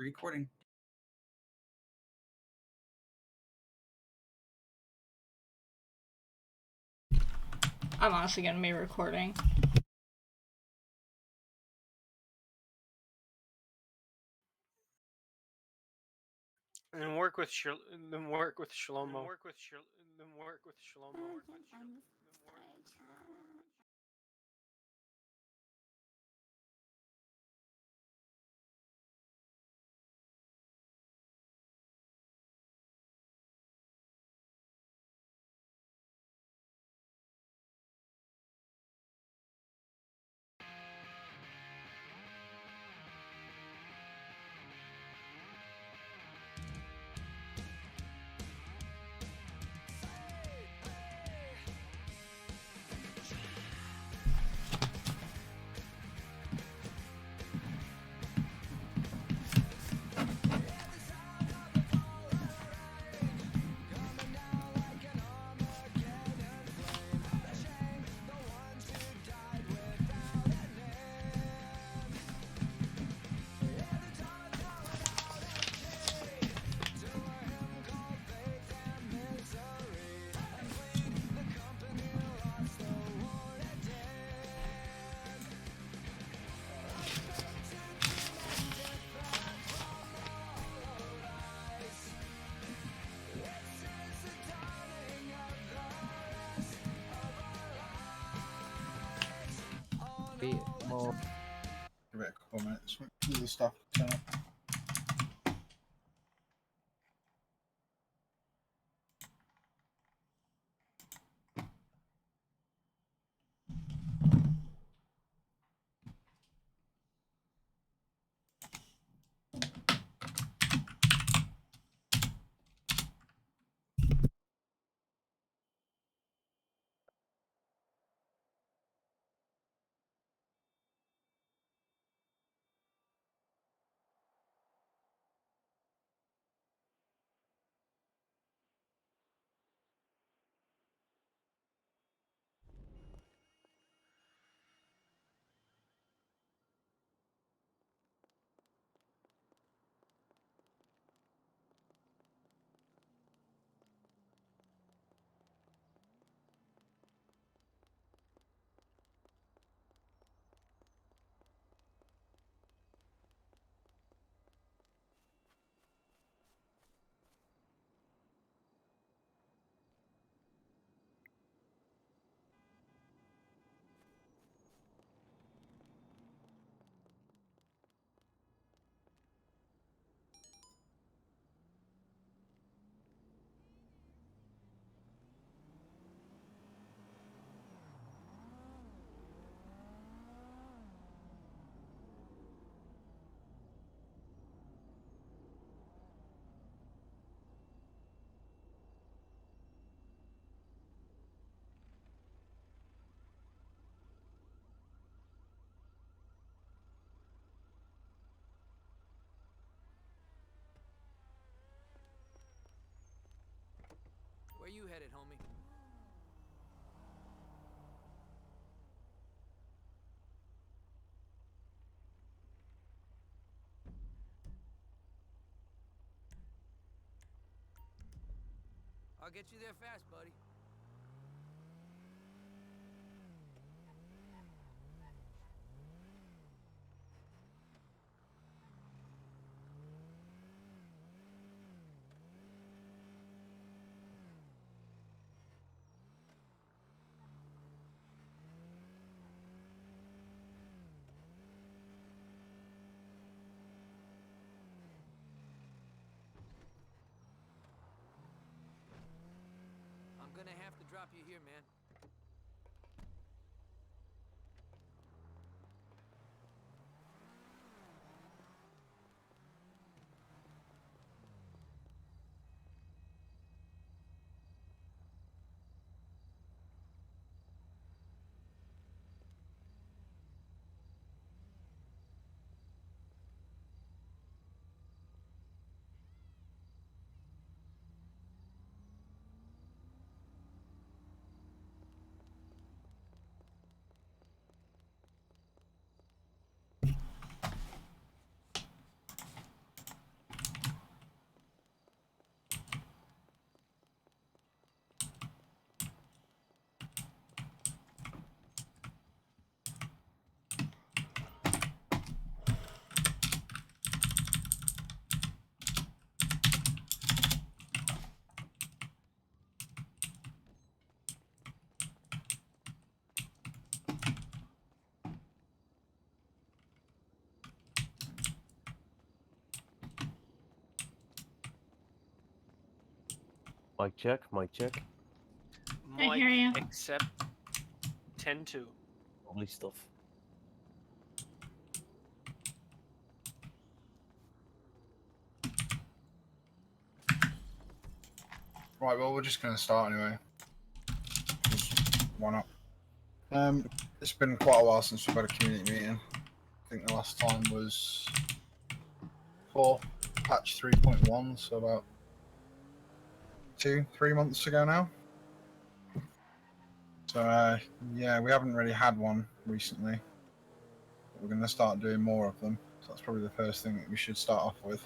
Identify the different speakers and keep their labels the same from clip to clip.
Speaker 1: recording.
Speaker 2: I'm honestly gonna be recording.
Speaker 3: And work with Shlomo.
Speaker 4: More.
Speaker 1: Give it a couple of minutes. The stuff turn up.
Speaker 4: Where you headed, homie? I'll get you there fast, buddy. I'm gonna have to drop you here, man.
Speaker 5: Mic check, mic check.
Speaker 2: I hear ya.
Speaker 3: Except 10-2.
Speaker 5: Lovely stuff.
Speaker 1: Right, well, we're just going to start anyway. Just why not? It's been quite a while since we've had a community meeting. I think the last time was for patch 3.1, so about 2-3 months ago now. So yeah, we haven't really had one recently. But we're going to start doing more of them. So that's probably the first thing that we should start off with.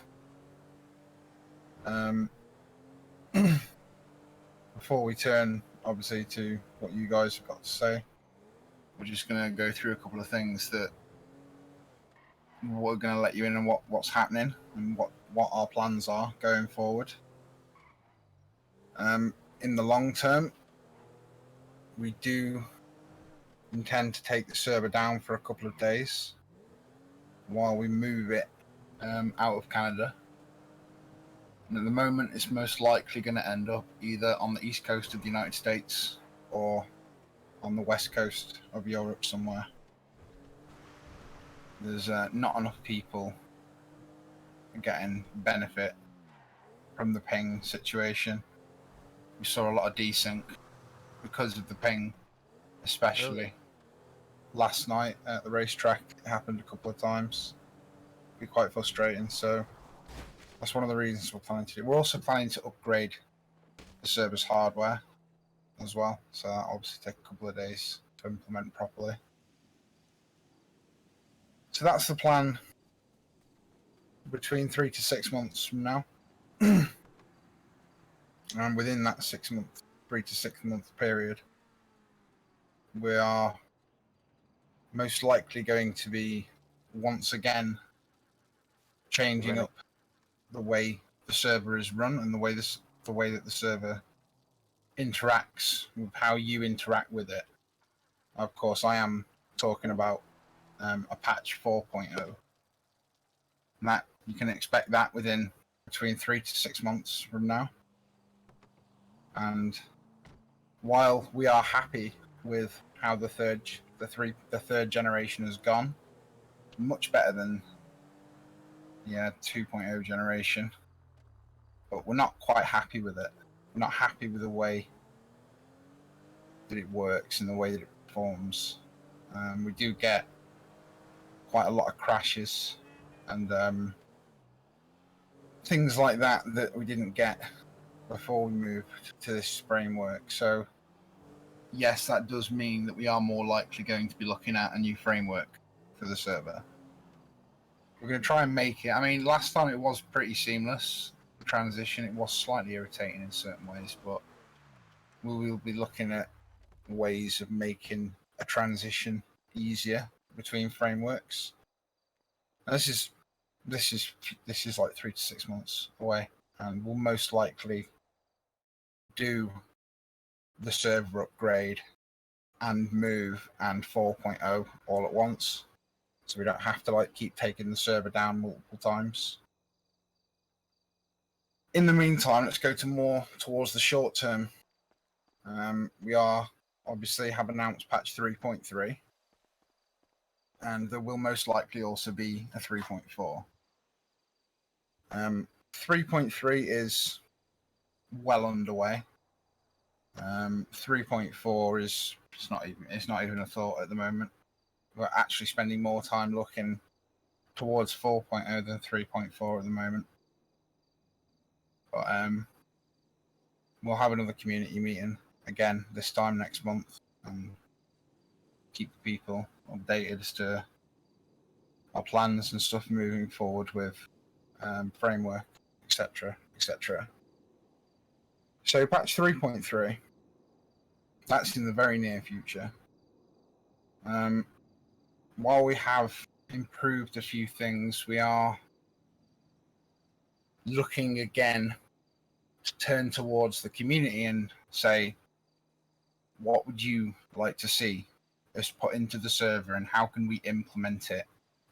Speaker 1: Before we turn, obviously, to what you guys have got to say, we're just going to go through a couple of things that we're going to let you in on what's happening and what our plans are going forward. In the long term, we do intend to take the server down for a couple of days while we move it out of Canada. And at the moment, it's most likely going to end up either on the east coast of the United States or on the west coast of Europe somewhere. There's not enough people getting benefit from the ping situation. We saw a lot of desync because of the ping, especially.
Speaker 5: Really?
Speaker 1: Last night at the racetrack, it happened a couple of times. It'd be quite frustrating, so that's one of the reasons we're planning to do. We're also planning to upgrade the server's hardware as well, so that'll obviously take a couple of days to implement properly. So that's the plan between 3 to 6 months from now. And within that 3 to 6 month period, we are most likely going to be once again changing up the way the server is run and the way that the server interacts with how you interact with it. Of course, I am talking about a patch 4.0. And that you can expect that within between 3 to 6 months from now. And while we are happy with how the third generation has gone, much better than 2.0 generation, but we're not quite happy with it. We're not happy with the way that it works and the way that it performs. We do get quite a lot of crashes and things like that we didn't get before we moved to this framework. So yes, that does mean that we are more likely going to be looking at a new framework for the server. We're going to try and make it. I mean, last time it was pretty seamless, the transition. It was slightly irritating in certain ways, but we will be looking at ways of making a transition easier between frameworks. And this is like 3 to 6 months away, and we'll most likely do the server upgrade and move and 4.0 all at once, so we don't have to keep taking the server down multiple times. In the meantime, let's go to more towards the short term. We are obviously have announced patch 3.3, and there will most likely also be a 3.4. 3.3 is well underway. 3.4 is it's not even a thought at the moment. We're actually spending more time looking towards 4.0 than 3.4 at the moment. But we'll have another community meeting again this time next month and keep people updated as to our plans and stuff moving forward with framework, etc., etc. So patch 3.3, that's in the very near future. While we have improved a few things, we are looking again to turn towards the community and say, what would you like to see us put into the server, and how can we implement it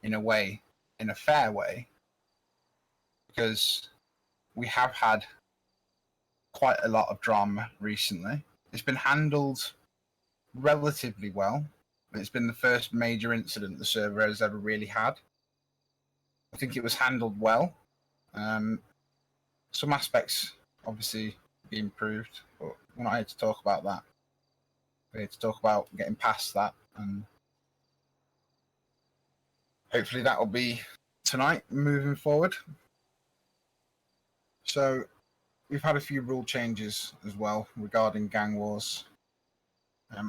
Speaker 1: in a fair way? Because we have had quite a lot of drama recently. It's been handled relatively well. It's been the first major incident the server has ever really had. I think it was handled well. Some aspects obviously be improved, but we're not here to talk about that. We're here to talk about getting past that, and hopefully that will be tonight moving forward. So we've had a few rule changes as well regarding gang wars.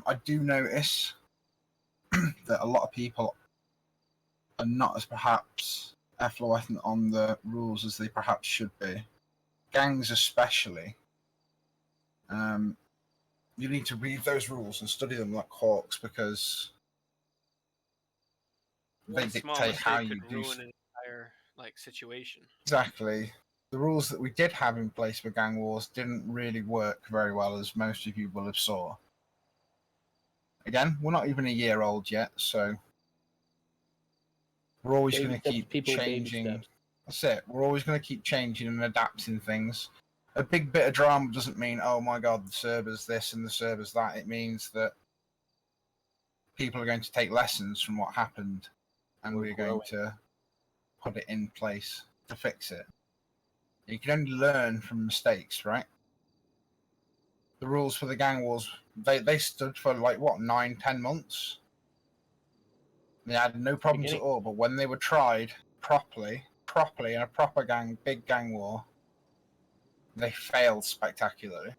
Speaker 1: I do notice that a lot of people are not as perhaps effluent on the rules as they perhaps should be. Gangs especially. You need to read those rules and study them like hawks, because they
Speaker 3: One small
Speaker 1: dictate how
Speaker 3: mistake
Speaker 1: you
Speaker 3: could
Speaker 1: do.
Speaker 3: ruin an entire situation.
Speaker 1: Exactly. The rules that we did have in place for gang wars didn't really work very well, as most of you will have saw. Again, we're not even a year old yet, so we're always going to keep changing. That's it. We're always going to keep changing and adapting things. A big bit of drama doesn't mean, oh my god, the server's this and the server's that. It means that people are going to take lessons from what happened, and we're going to put it in place to fix it. You can only learn from mistakes, right? The rules for the gang wars, they stood for like, what, 9-10 months? They had no problems at all, but when they were tried properly in a proper big gang war, they failed spectacularly.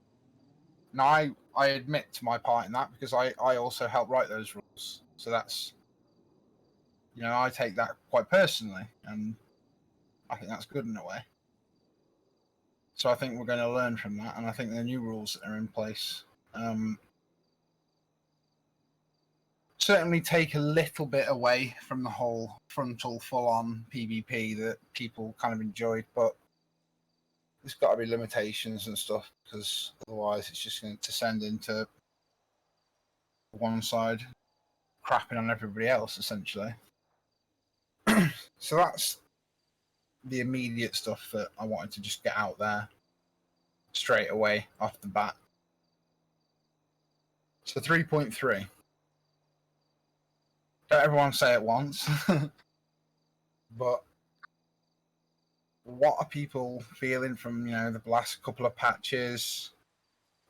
Speaker 1: Now, I admit to my part in that, because I also helped write those rules. So that's, I take that quite personally, and I think that's good in a way. So I think we're going to learn from that, and I think the new rules that are in place certainly take a little bit away from the whole frontal, full-on PvP that people kind of enjoyed, but there's got to be limitations and stuff, because otherwise it's just going to descend into one side crapping on everybody else, essentially. So that's the immediate stuff that I wanted to just get out there straight away off the bat. So 3.3. Don't everyone say it once. But what are people feeling from, the last couple of patches?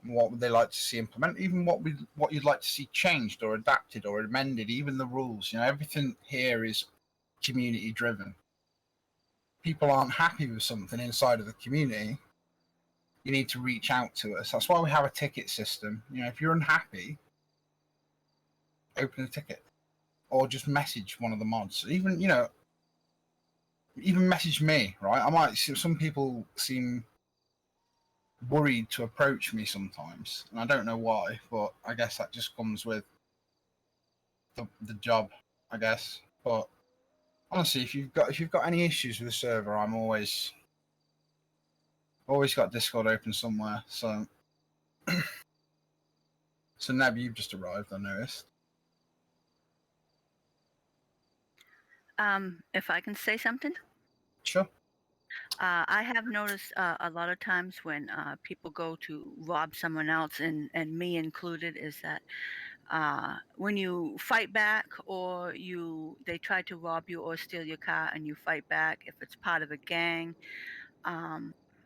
Speaker 1: What would they like to see implemented? Even what you'd like to see changed or adapted or amended? Even the rules. Everything here is community driven. People aren't happy with something inside of the community, you need to reach out to us. That's why we have a ticket system. If you're unhappy, open a ticket, or just message one of the mods. Even message me. Right? Some people seem worried to approach me sometimes, and I don't know why, but I guess that just comes with the job, I guess. But honestly, if you've got any issues with the server, I'm always got Discord open somewhere. So Neb, you've just arrived, I noticed.
Speaker 2: If I can say something?
Speaker 1: Sure.
Speaker 2: I have noticed a lot of times when people go to rob someone else, and me included, is that when you fight back, or they try to rob you or steal your car and you fight back, if it's part of a gang,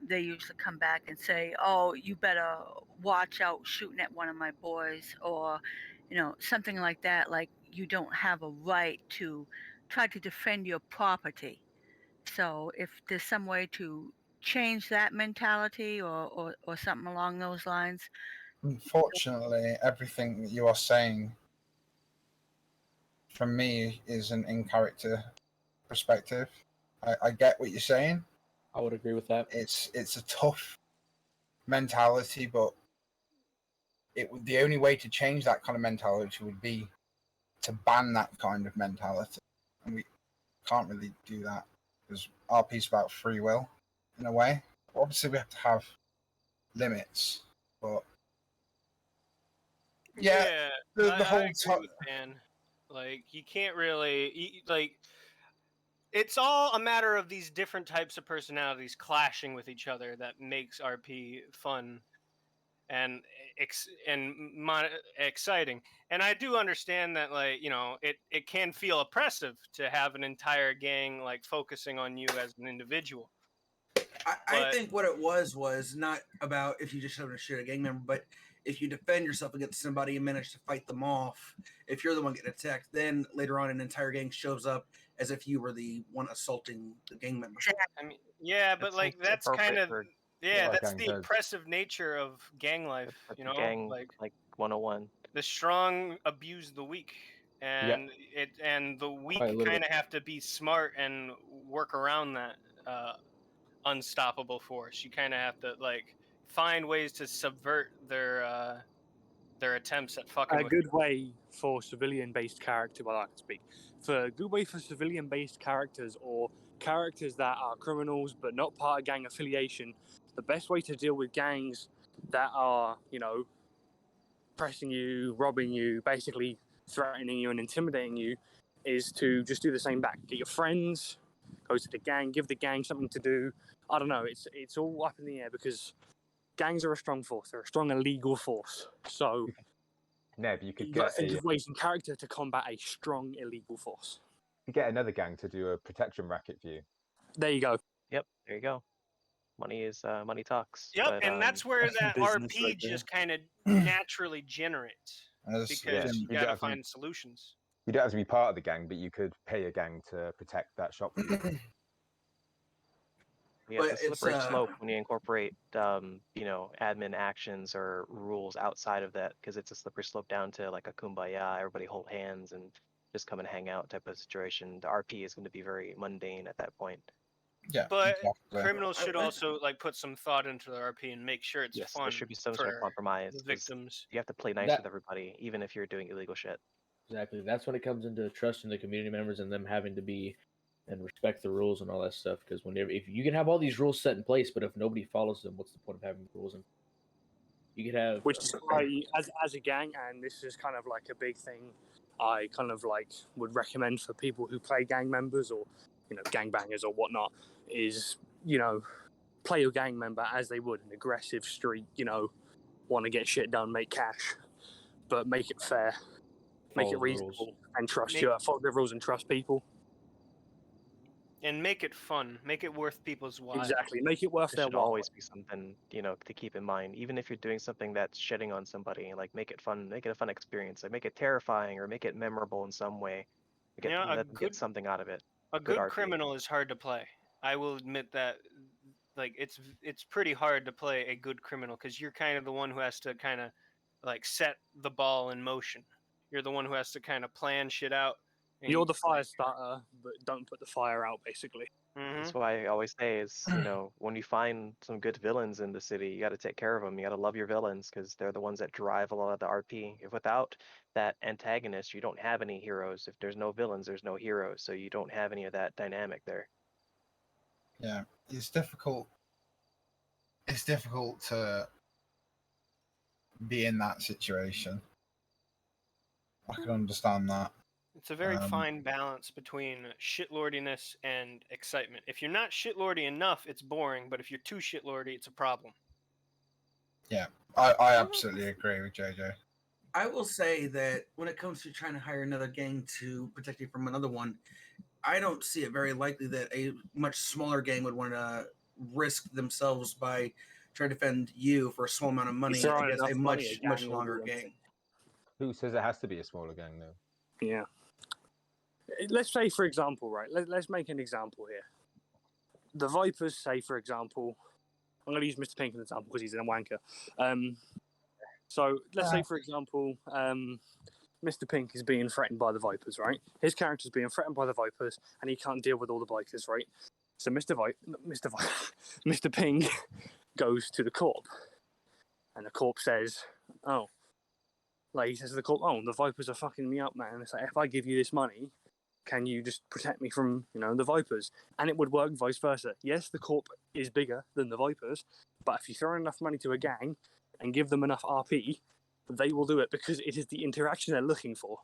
Speaker 2: they usually come back and say, oh, you better watch out shooting at one of my boys, or something like that, like you don't have a right to try to defend your property. So if there's some way to change that mentality, or something along those lines.
Speaker 1: Unfortunately, everything that you are saying from me is an in-character perspective. I get what you're saying.
Speaker 5: I would agree with that.
Speaker 1: It's a tough mentality, but the only way to change that kind of mentality would be to ban that kind of mentality, and we can't really do that because RP's about free will in a way. Obviously, we have to have limits, but yeah, the whole
Speaker 3: I agree with Dan. Like, you can't really it's all a matter of these different types of personalities clashing with each other that makes RP fun and exciting. And I do understand that, like, you know, it can feel oppressive to have an entire gang like focusing on you as an individual.
Speaker 6: I think what it was not about if you just showed a shoot a gang member, but if you defend yourself against somebody and manage to fight them off, if you're the one getting attacked, then later on an entire gang shows up as if you were the one assaulting the gang member.
Speaker 3: I mean, yeah, but like that's kind of that's the oppressive nature of gang life, you know,
Speaker 7: gang,
Speaker 3: like
Speaker 7: 101.
Speaker 3: the strong abuse the weak, and the weak kind of have to be smart and work around that unstoppable force. You kind of have to like find ways to subvert their attempts at fucking.
Speaker 8: A good way for civilian-based character, well, I can speak for a good way for civilian-based characters or characters that are criminals but not part of gang affiliation. The best way to deal with gangs that are, you know, pressing you, robbing you, basically threatening you and intimidating you, is to just do the same back. Get your friends, go to the gang, give the gang something to do. I don't know. It's all up in the air because gangs are a strong force. They're a strong illegal force. So,
Speaker 9: Neb, you could
Speaker 8: you've
Speaker 9: get
Speaker 8: got to think of ways in character to combat a strong illegal force.
Speaker 9: you get another gang to do a protection racket for you.
Speaker 8: There you go.
Speaker 7: Yep, there you go. Money is money talks.
Speaker 3: Yep,
Speaker 7: but,
Speaker 3: and that's where that RP
Speaker 5: right
Speaker 3: just kind of naturally generates because you
Speaker 9: you
Speaker 3: got to
Speaker 9: don't
Speaker 3: find solutions.
Speaker 9: You don't have to be part of the gang, but you could pay a gang to protect that shop for you.
Speaker 7: Yeah, it's a slippery slope when you incorporate, you know, admin actions or rules outside of that, because it's a slippery slope down to like a kumbaya, everybody hold hands and just come and hang out type of situation. The RP is going to be very mundane at that point.
Speaker 1: Yeah,
Speaker 3: but
Speaker 1: exactly.
Speaker 3: criminals should also like put some thought into the RP and make sure it's fun.
Speaker 7: There should be some sort of compromise.
Speaker 3: The victims.
Speaker 7: You have to play nice with everybody, even if you're doing illegal shit.
Speaker 5: Exactly. That's when it comes into trusting the community members and them having to be and respect the rules and all that stuff. Because if you can have all these rules set in place, but if nobody follows them, what's the point of having rules? And you could have,
Speaker 8: which is why, as a gang, and this is kind of like a big thing, I kind of like would recommend for people who play gang members or, you know, gangbangers or whatnot, is, you know, play your gang member as they would an aggressive street, you know, want to get shit done, make cash, but make it fair, make it reasonable, and follow the rules and trust people.
Speaker 3: And make it fun. Make it worth people's while.
Speaker 8: Exactly. Make it worth
Speaker 7: There
Speaker 8: their
Speaker 7: should
Speaker 8: while.
Speaker 7: always be something, you know, to keep in mind. Even if you're doing something that's shitting on somebody, like make it fun, make it a fun experience. Like make it terrifying or make it memorable in some way. Get something out of it.
Speaker 3: A good criminal is hard to play. I will admit that. Like it's pretty hard to play a good criminal because you're kind of the one who has to kind of like set the ball in motion. You're the one who has to kind of plan shit out.
Speaker 8: You're the fire starter, but don't put the fire out, basically.
Speaker 3: Mm-hmm.
Speaker 7: That's why I always say is, you know, when you find some good villains in the city, you got to take care of them. You got to love your villains because they're the ones that drive a lot of the RP. If without that antagonist, you don't have any heroes. If there's no villains, there's no heroes. So you don't have any of that dynamic there.
Speaker 1: Yeah, it's difficult. It's difficult to be in that situation. I can understand that.
Speaker 3: It's a very fine balance between shitlordiness and excitement. If you're not shitlordy enough, it's boring. But if you're too shitlordy, it's a problem.
Speaker 1: Yeah, I absolutely agree with JJ.
Speaker 6: I will say that when it comes to trying to hire another gang to protect you from another one, I don't see it very likely that a much smaller gang would want to risk themselves by trying to defend you for a small amount of money against a much longer gang.
Speaker 9: Who says it has to be a smaller gang, though?
Speaker 8: Yeah. Let's say, for example, right? Let's make an example here. The Vipers say, for example, I'm going to use Mr. Pink as an example because he's a wanker. So let's say, for example, Mr. Pink is being threatened by the Vipers, right? His character's being threatened by the Vipers, and he can't deal with all the bikers, right? So Mr. Pink goes to the Corp, and the Corp says, "Oh." Like, he says to the Corp, "Oh, the Vipers are fucking me up, man. It's like, if I give you this money, can you just protect me from, you know, the Vipers?" And it would work vice versa. Yes, the Corp is bigger than the Vipers, but if you throw enough money to a gang and give them enough RP, they will do it because it is the interaction they're looking for.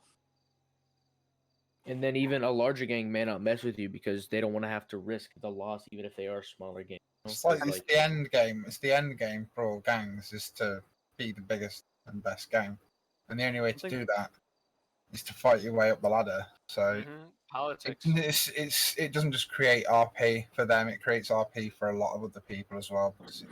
Speaker 5: And then even a larger gang may not mess with you because they don't want to have to risk the loss, even if they are smaller gangs.
Speaker 1: It's like it's the end game. It's the end game for all gangs is to be the biggest and best gang, and the only way to do that is to fight your way up the ladder. So
Speaker 3: Politics.
Speaker 1: it doesn't just create RP for them; it creates RP for a lot of other people as well. Because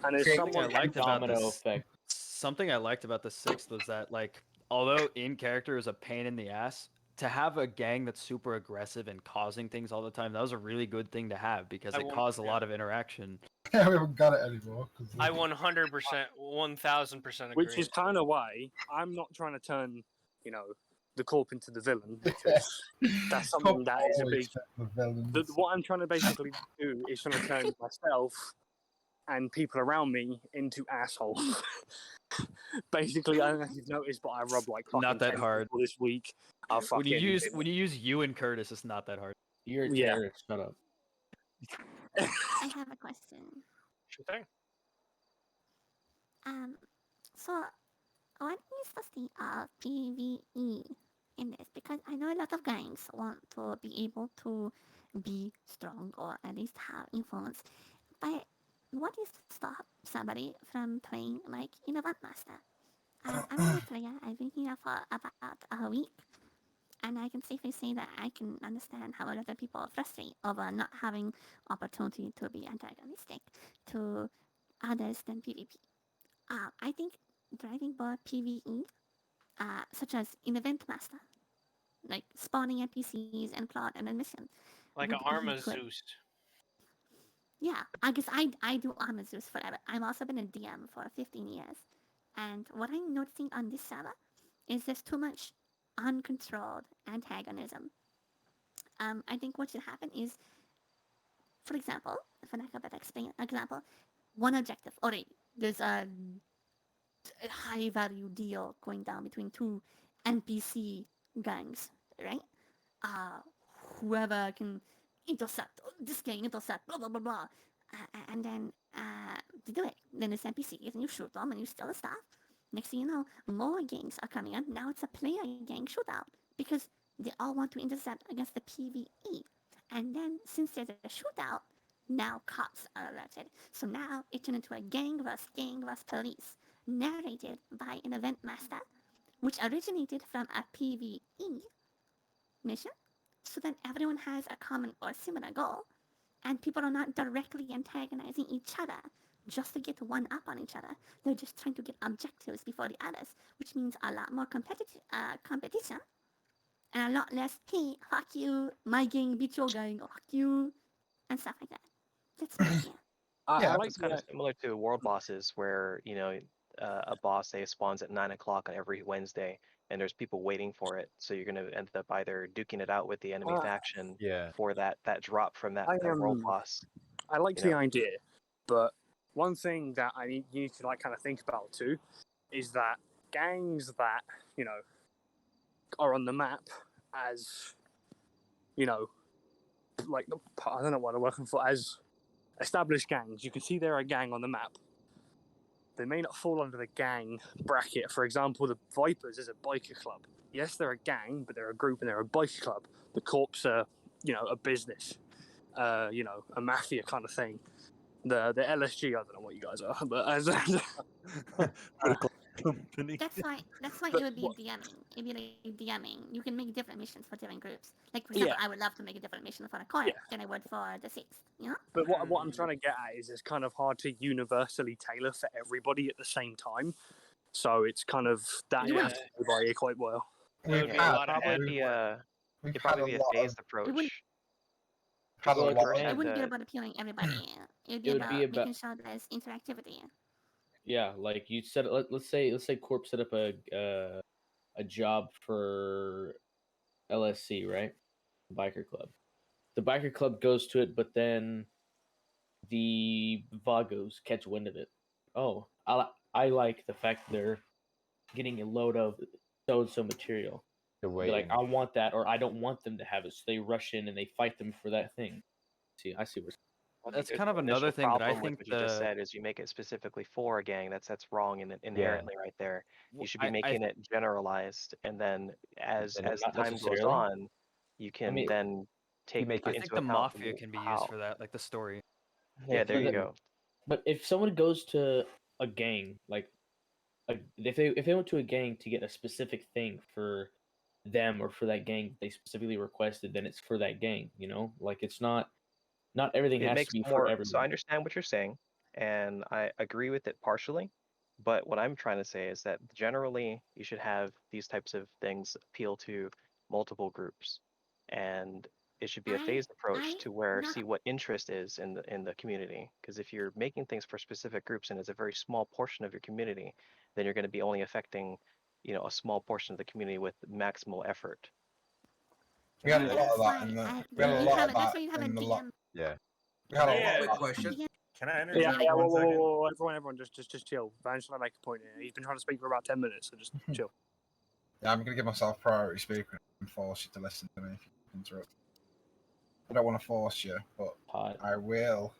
Speaker 8: And there's
Speaker 1: creates
Speaker 8: someone
Speaker 10: I liked about
Speaker 5: domino
Speaker 10: this.
Speaker 5: effect.
Speaker 10: Something I liked about the sixth was that, like, although in character is a pain in the ass, to have a gang that's super aggressive and causing things all the time, that was a really good thing to have because it caused a lot of interaction.
Speaker 1: Yeah, we haven't got it anymore.
Speaker 3: I 100%, 1000% agree.
Speaker 8: Which is kind of why I'm not trying to turn, the corp into the villain, because that's something that is a big. What I'm trying to basically do is trying to turn myself and people around me into assholes. Basically, I don't know if you've noticed, but I rub like fucking
Speaker 10: Not that
Speaker 8: 10
Speaker 10: hard.
Speaker 8: people this week.
Speaker 10: When you use you and Curtis, it's not that hard.
Speaker 5: You're a terrorist. Shut up.
Speaker 11: I have a question.
Speaker 3: Sure thing.
Speaker 11: So what is the state of PvE in this? Because I know a lot of gangs want to be able to be strong or at least have influence. But what is to stop somebody from playing like in a Master? I'm a new player. I've been here for about a week. And I can safely say that I can understand how a lot of people frustrate over not having opportunity to be antagonistic to others than PvP. I think driving more PvE, such as in Event Master, like spawning NPCs and plot and mission.
Speaker 3: Like an Arma Zeus.
Speaker 11: Yeah, I guess I do Arma Zeus forever. I've also been a DM for 15 years. And what I'm noticing on this server is there's too much uncontrolled antagonism. I think what should happen is, for example, if I can better explain example, one objective. Alright, there's a high value deal going down between two NPC gangs, right? Whoever can intercept this gang, intercept, blah blah blah blah, and then they do it. Then it's NPCs, and you shoot them, and you steal the stuff. Next thing you know, more gangs are coming in. Now it's a player gang shootout because they all want to intercept against the PvE. And then since there's a shootout, now cops are alerted. So now it turned into a gang versus police, narrated by an event master, which originated from a PvE mission, so that everyone has a common or similar goal, and people are not directly antagonizing each other just to get one up on each other. They're just trying to get objectives before the others, which means a lot more competition and a lot less, hey, fuck you, my gang beat your gang, fuck you, and stuff like that. That's my idea.
Speaker 7: I like it's kind of similar to world bosses where, a boss, say, spawns at 9 o'clock on every Wednesday, and there's people waiting for it. So you're going to end up either duking it out with the enemy faction for that drop from that world boss.
Speaker 8: I like the idea, but one thing that you need to kind of think about too is that gangs that are on the map as like I don't know what I'm working for, as established gangs. You can see they're a gang on the map. They may not fall under the gang bracket. For example, the Vipers is a biker club. Yes, they're a gang, but they're a group and they're a biker club. The Corps are, a business, a mafia kind of thing. The LSG, I don't know what you guys are, but as
Speaker 10: company.
Speaker 11: That's why it would be DMing. It'd be like DMing. You can make different missions for different groups. Like for example, I would love to make a different mission for the Corps than I would for the Sixth.
Speaker 8: But what I'm trying to get at is it's kind of hard to universally tailor for everybody at the same time. So it's kind of that you have to go by it quite well.
Speaker 7: It'd probably be a phased approach.
Speaker 11: I wouldn't be about appealing everybody. It'd be about making sure there's interactivity.
Speaker 5: Yeah, like you said. Let's say Corp set up a job for LSC, right? Biker club. The biker club goes to it, but then the Vagos catch wind of it. Oh, I like the fact they're getting a load of so material. They're like, I want that, or I don't want them to have it, so they rush in and they fight them for that thing. I see where.
Speaker 10: That's
Speaker 7: The
Speaker 10: kind of
Speaker 7: initial
Speaker 10: another thing that I
Speaker 7: problem with
Speaker 10: think
Speaker 7: what you just said is you make it specifically for a gang. That's wrong and inherently right there. You should be
Speaker 10: I
Speaker 7: making it generalized, and then as
Speaker 9: And
Speaker 7: as
Speaker 9: not
Speaker 7: time goes
Speaker 9: necessarily.
Speaker 7: on, you can
Speaker 9: mean,
Speaker 7: then take
Speaker 9: make
Speaker 10: I
Speaker 9: it-
Speaker 10: think
Speaker 7: into
Speaker 10: the
Speaker 7: account
Speaker 10: mafia can be used
Speaker 7: how.
Speaker 10: for that, like the story.
Speaker 7: Yeah, there you
Speaker 5: then-
Speaker 7: go.
Speaker 5: But if someone goes to a gang, like if they went to a gang to get a specific thing for them or for that gang they specifically requested, then it's for that gang. You know, like it's not everything
Speaker 7: It
Speaker 5: has
Speaker 7: makes
Speaker 5: to be for
Speaker 7: more. So I
Speaker 5: everyone.
Speaker 7: understand what you're saying, and I agree with it partially. But what I'm trying to say is that generally you should have these types of things appeal to multiple groups, and it should be a phased approach to where see what interest is in the community. Because if you're making things for specific groups and it's a very small portion of your community, then you're going to be only affecting, a small portion of the community with maximal effort.
Speaker 1: We had a
Speaker 11: And
Speaker 1: lot of
Speaker 11: that's
Speaker 1: that in the.
Speaker 11: why
Speaker 1: We had a
Speaker 11: you
Speaker 1: lot
Speaker 11: have
Speaker 1: of
Speaker 11: that's
Speaker 1: that
Speaker 11: why you have a
Speaker 1: in the
Speaker 11: DM.
Speaker 1: lot.
Speaker 9: Yeah.
Speaker 1: We had a
Speaker 6: Yeah,
Speaker 1: lot.
Speaker 6: quick question.
Speaker 12: Can I
Speaker 8: Yeah,
Speaker 12: interject
Speaker 8: yeah,
Speaker 12: one second?
Speaker 8: whoa, everyone, just chill. Van's trying to make a point here. He's been trying to speak for about 10 minutes, so just chill.
Speaker 1: Yeah, I'm gonna give myself priority speaker and force you to listen to me if you interrupt. I don't want to force you, but I will.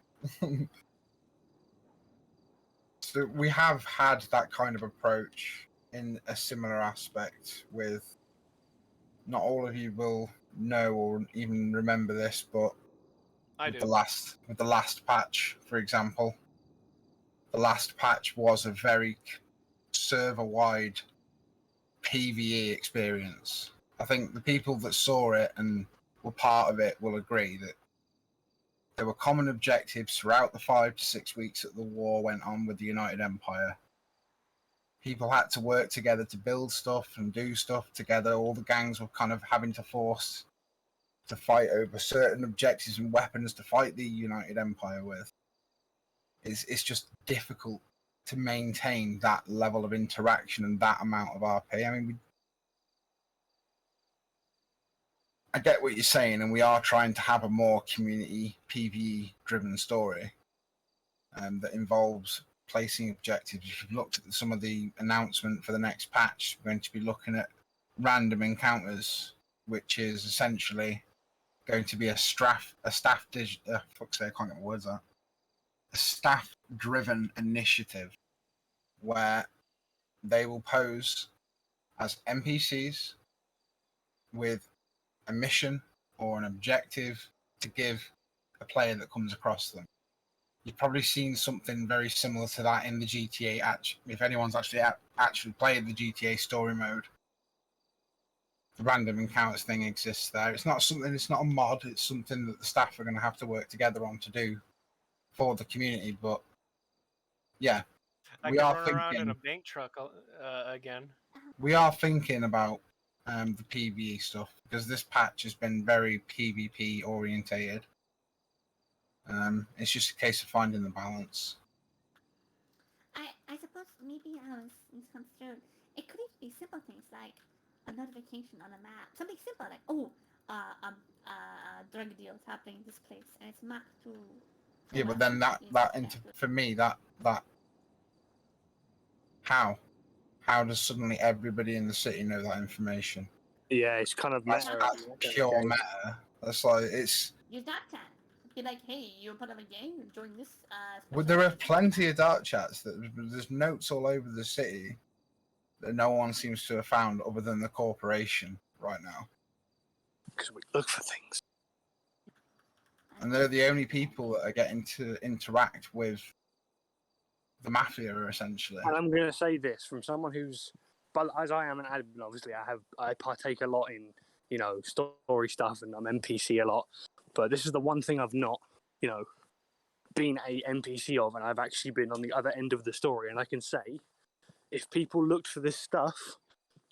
Speaker 1: So we have had that kind of approach in a similar aspect with. Not all of you will know or even remember this, but
Speaker 3: I
Speaker 1: with
Speaker 3: do.
Speaker 1: the last patch, for example, the last patch was a very server-wide PvE experience. I think the people that saw it and were part of it will agree that there were common objectives throughout the 5 to 6 weeks that the war went on with the United Empire. People had to work together to build stuff and do stuff together. All the gangs were kind of having to force to fight over certain objectives and weapons to fight the United Empire with. It's just difficult to maintain that level of interaction and that amount of RP. I mean, I get what you're saying, and we are trying to have a more community PvE driven story that involves placing objectives. If you've looked at some of the announcement for the next patch, we're going to be looking at random encounters, which is essentially going to be a staff driven initiative where they will pose as NPCs with a mission or an objective to give a player that comes across them. You've probably seen something very similar to that in the GTA. If anyone's actually played the GTA story mode, the random encounters thing exists there. It's not a mod. It's something that the staff are going to have to work together on to do for the community. But yeah,
Speaker 3: I could run around in a bank truck again.
Speaker 1: We are thinking about the PvE stuff because this patch has been very PvP orientated. It's just a case of finding the balance.
Speaker 11: I suppose maybe I was misconstrued. It could even be simple things like a notification on a map, something simple like drug deal is happening in this place and it's mapped to.
Speaker 1: Yeah, but then for me that how does suddenly everybody in the city know that information?
Speaker 8: Yeah, it's kind of
Speaker 1: that's pure meta. That's like it's.
Speaker 11: Use that chat. Be like, hey, you're part of a gang. Join this.
Speaker 1: Well, there are plenty of dark chats that there's notes all over the city that no one seems to have found other than the corporation right now.
Speaker 8: Because we look for things.
Speaker 1: And they're the only people that are getting to interact with the mafia, essentially.
Speaker 8: And I'm going to say this from someone who's, but as I am an admin, obviously I partake a lot in story stuff and I'm NPC a lot. But this is the one thing I've not been a NPC of, and I've actually been on the other end of the story. And I can say, if people looked for this stuff,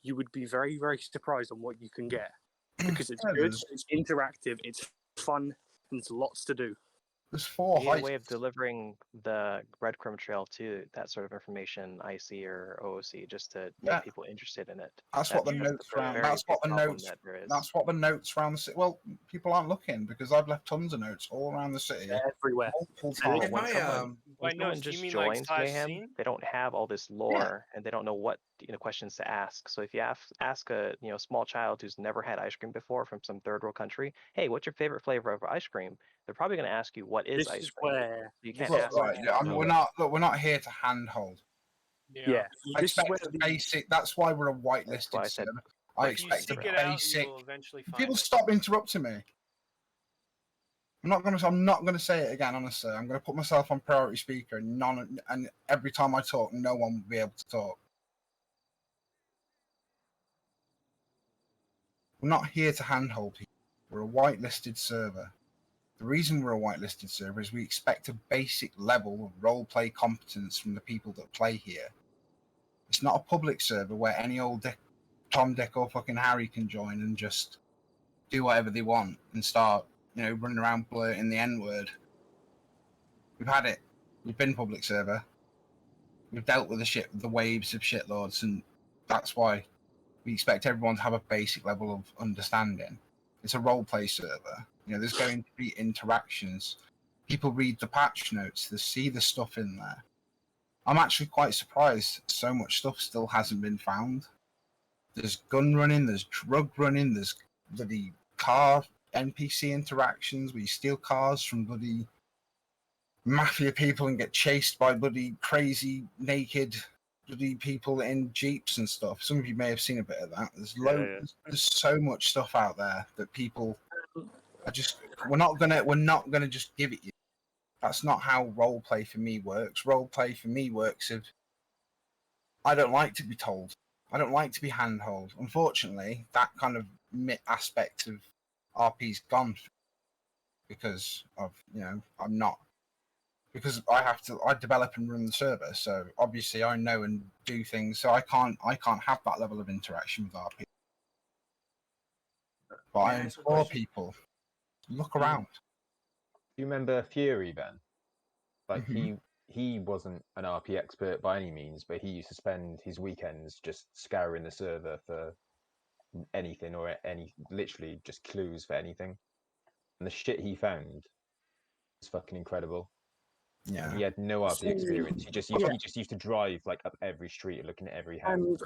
Speaker 8: you would be very, very surprised on what you can get because it's good, it's interactive, it's fun, and there's lots to do.
Speaker 1: There's four
Speaker 7: a way of delivering the breadcrumb trail to that sort of information, IC or OOC, just to make people interested in it.
Speaker 1: That's what the notes around. That's what the notes. That's what the notes around the city. Well, people aren't looking because I've left tons of notes all around the city,
Speaker 8: everywhere.
Speaker 6: If
Speaker 3: By
Speaker 7: no one
Speaker 3: do you
Speaker 7: just
Speaker 3: mean like
Speaker 7: joins
Speaker 3: size
Speaker 7: Mayhem,
Speaker 3: scene?
Speaker 7: they don't have all this lore and they don't know what questions to ask. So if you ask a small child who's never had ice cream before from some third world country, hey, what's your favorite flavor of ice cream? They're probably going to ask you what is
Speaker 8: This
Speaker 7: ice
Speaker 8: is
Speaker 7: cream.
Speaker 8: where
Speaker 7: You can't
Speaker 1: Look,
Speaker 7: ask
Speaker 1: right,
Speaker 7: them.
Speaker 1: yeah, we're not here to handhold.
Speaker 8: yeah.
Speaker 1: I
Speaker 8: This is where
Speaker 1: expect a
Speaker 8: the
Speaker 1: basic. That's why we're a
Speaker 7: That's
Speaker 1: whitelisted
Speaker 7: why I said
Speaker 1: server. I
Speaker 3: If you
Speaker 1: expect a
Speaker 3: seek it out,
Speaker 1: basic.
Speaker 3: you will eventually find
Speaker 1: People
Speaker 3: it.
Speaker 1: stop interrupting me. I'm not gonna say it again. Honestly, I'm gonna put myself on priority speaker, and every time I talk, no one will be able to talk. We're not here to handhold people. We're a whitelisted server. The reason we're a whitelisted server is we expect a basic level of roleplay competence from the people that play here. It's not a public server where any old Tom, Dick, or fucking Harry can join and just do whatever they want and start, running around blurting the N-word. We've had it. We've been public server. We've dealt with the waves of shitlords, and that's why we expect everyone to have a basic level of understanding. It's a roleplay server. There's going to be interactions. People read the patch notes. They see the stuff in there. I'm actually quite surprised so much stuff still hasn't been found. There's gun running, there's drug running, there's bloody car NPC interactions where you steal cars from bloody mafia people and get chased by bloody crazy naked bloody people in jeeps and stuff. Some of you may have seen a bit of that. There's so much stuff out there that people are just we're not gonna just give it you. That's not how roleplay for me works. Roleplay for me works if I don't like to be told. I don't like to be handheld. Unfortunately, that kind of aspect of RP's gone because of I'm not because I develop and run the server, so obviously I know and do things, so I can't have that level of interaction with RP. But I implore people, look around.
Speaker 9: Do you remember Fury, Ben? Like he wasn't an RP expert by any means, but he used to spend his weekends just scouring the server for anything or literally just clues for anything. And the shit he found was fucking incredible.
Speaker 1: Yeah.
Speaker 9: And he had no RP experience. He just used to drive like up every street, looking at every house.
Speaker 8: And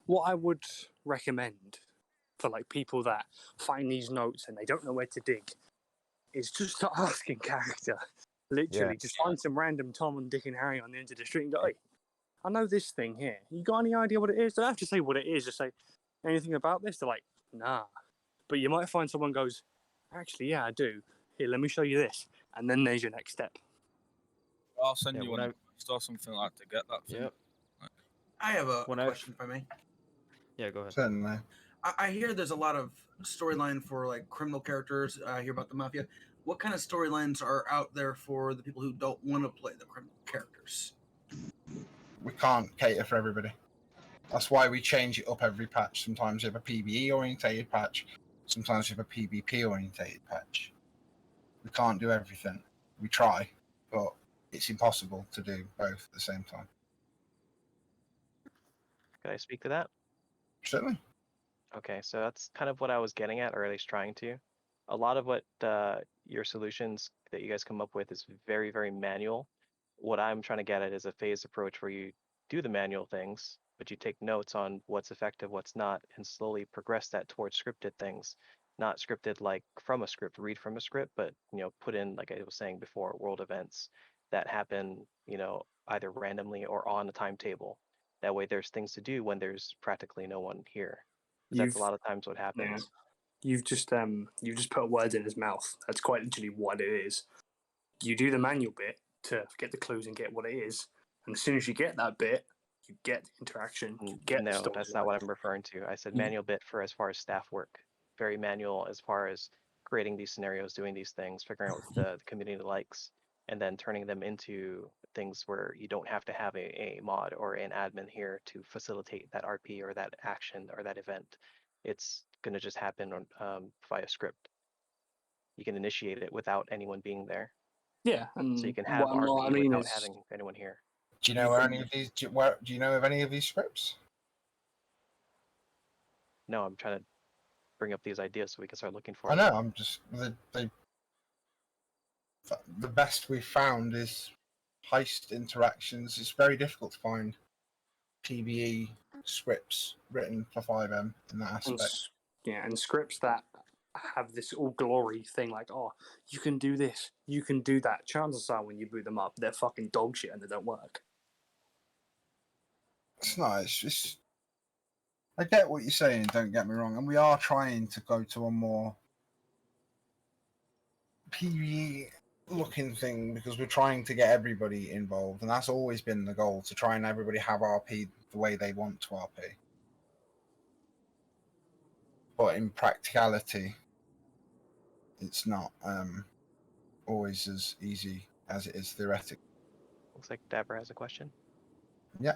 Speaker 8: what I would recommend for like people that find these notes and they don't know where to dig is just start asking character. Literally, just find some random Tom and Dick and Harry on the end of the street and go, hey, I know this thing here. You got any idea what it is? Don't have to say what it is. Just say, anything about this? They're like, nah. But you might find someone goes, actually, yeah, I do. Here, let me show you this. And then there's your next step.
Speaker 12: I'll send you one or something like that to get that thing.
Speaker 10: Yep.
Speaker 6: I have a question, if I may.
Speaker 10: Yeah, go ahead.
Speaker 1: Certainly.
Speaker 6: I hear there's a lot of storyline for like criminal characters. I hear about the mafia. What kind of storylines are out there for the people who don't want to play the criminal characters?
Speaker 1: We can't cater for everybody. That's why we change it up every patch. Sometimes we have a PvE orientated patch. Sometimes we have a PvP orientated patch. We can't do everything. We try, but it's impossible to do both at the same time.
Speaker 7: Can I speak to that?
Speaker 1: Certainly.
Speaker 7: Okay, so that's kind of what I was getting at, or at least trying to. A lot of what your solutions that you guys come up with is very, very manual. What I'm trying to get at is a phased approach where you do the manual things, but you take notes on what's effective, what's not, and slowly progress that towards scripted things. Not scripted like from a script, read from a script, but put in, like I was saying before, world events that happen, either randomly or on a timetable. That way there's things to do when there's practically no one here. That's a lot of times what happens.
Speaker 8: You've just put words in his mouth. That's quite literally what it is. You do the manual bit to get the clues and get what it is, and as soon as you get that bit, you get interaction. You get
Speaker 7: no, that's not what I'm referring to. I said manual bit for as far as staff work. Very manual as far as creating these scenarios, doing these things, figuring out what the community likes, and then turning them into things where you don't have to have a mod or an admin here to facilitate that RP or that action or that event. It's going to just happen via script. You can initiate it without anyone being there.
Speaker 8: Yeah,
Speaker 7: so you can have RP without having anyone here.
Speaker 1: Do you know where any of these? Do you know of any of these scripts?
Speaker 7: No, I'm trying to bring up these ideas so we can start looking for
Speaker 1: I
Speaker 7: them.
Speaker 1: know. I'm just the best we've found is heist interactions. It's very difficult to find PvE scripts written for 5M in that aspect.
Speaker 8: And scripts that have this all glory thing, like, oh, you can do this, you can do that. Chances are, when you boot them up, they're fucking dog shit and they don't work.
Speaker 1: It's not. It's just. I get what you're saying. Don't get me wrong, and we are trying to go to a more PvE looking thing because we're trying to get everybody involved, and that's always been the goal, to try and everybody have RP the way they want to RP. But in practicality, it's not always as easy as it is theoretically.
Speaker 7: Looks like Dabber has a question.
Speaker 1: Yeah.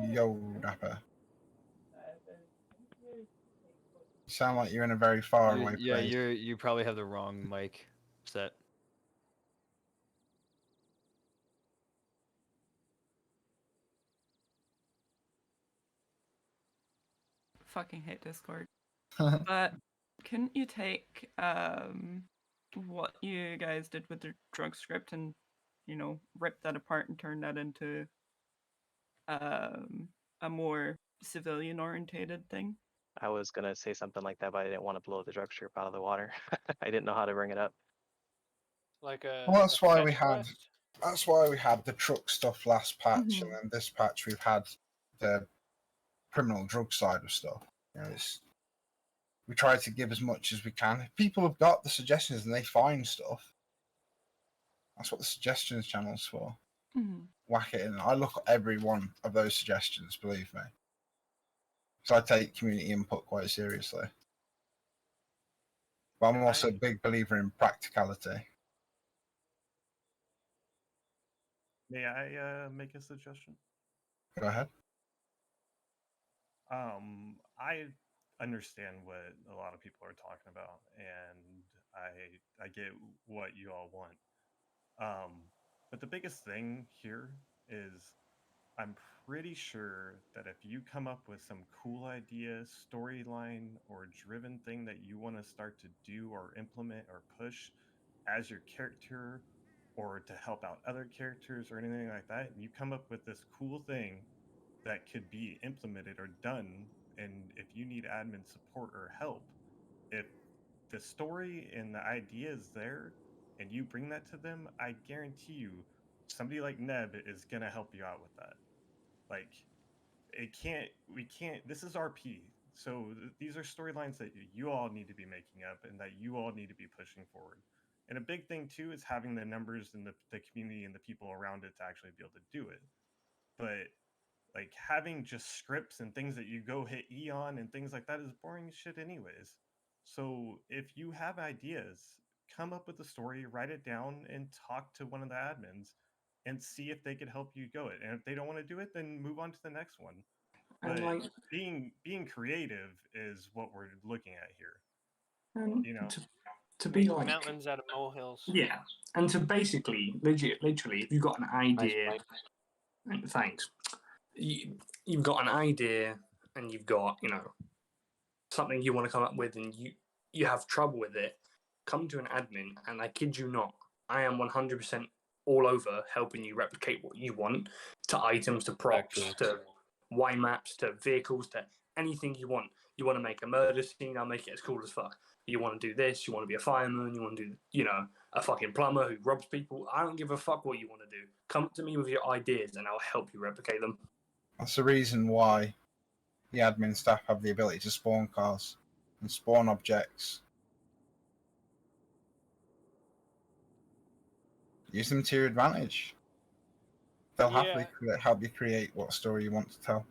Speaker 1: Yo, Dapper. You sound like you're in a very far away
Speaker 10: Yeah,
Speaker 1: place.
Speaker 10: you probably have the wrong mic set.
Speaker 13: Fucking hate Discord. But couldn't you take what you guys did with the drug script and, you know, rip that apart and turn that into a more civilian orientated thing?
Speaker 7: I was gonna say something like that, but I didn't want to blow the drug strip out of the water. I didn't know how to bring it up.
Speaker 3: Like a.
Speaker 1: Well, that's
Speaker 3: a
Speaker 1: why
Speaker 3: fetch
Speaker 1: we had.
Speaker 3: quest?
Speaker 1: That's why we had the truck stuff last patch,
Speaker 13: Mhm.
Speaker 1: and then this patch we've had the criminal drug side of stuff. You know, we try to give as much as we can. If people have got the suggestions and they find stuff, that's what the suggestions channel's for.
Speaker 13: Mhm.
Speaker 1: Whack it in. I look at every one of those suggestions, believe me. So I take community input quite seriously. But I'm also a big believer in practicality.
Speaker 14: May I make a suggestion?
Speaker 1: Go ahead.
Speaker 14: I understand what a lot of people are talking about, and I get what you all want. But the biggest thing here is I'm pretty sure that if you come up with some cool idea, storyline, or driven thing that you want to start to do or implement or push as your character or to help out other characters or anything like that, and you come up with this cool thing that could be implemented or done, and if you need admin support or help, if the story and the idea is there and you bring that to them, I guarantee you somebody like Neb is going to help you out with that. Like, we can't, this is RP. So these are storylines that you all need to be making up and that you all need to be pushing forward. And a big thing too is having the numbers and the community and the people around it to actually be able to do it. But like having just scripts and things that you go hit E on and things like that is boring shit anyways. So if you have ideas, come up with a story, write it down, and talk to one of the admins and see if they could help you go it. And if they don't want to do it, then move on to the next one.
Speaker 8: And
Speaker 14: But
Speaker 8: like,
Speaker 14: being creative is what we're looking at here.
Speaker 8: and
Speaker 14: You know,
Speaker 8: to be
Speaker 3: Make
Speaker 8: like,
Speaker 3: mountains out of molehills.
Speaker 8: yeah, and to basically, literally, if you've got an idea, and thanks, you've got an idea, and you've got, you know, something you want to come up with, and you have trouble with it, come to an admin, and I kid you not, I am 100% all over helping you replicate what you want, to items, to props, to Y maps, to vehicles, to anything you want. You want to make a murder scene, I'll make it as cool as fuck. You want to do this, you want to be a fireman, you want to do, you know, a fucking plumber who robs people. I don't give a fuck what you want to do. Come to me with your ideas and I'll help you replicate them.
Speaker 1: That's the reason why the admin staff have the ability to spawn cars and spawn objects. Use them to your advantage. They'll happily help you create what story you want to tell.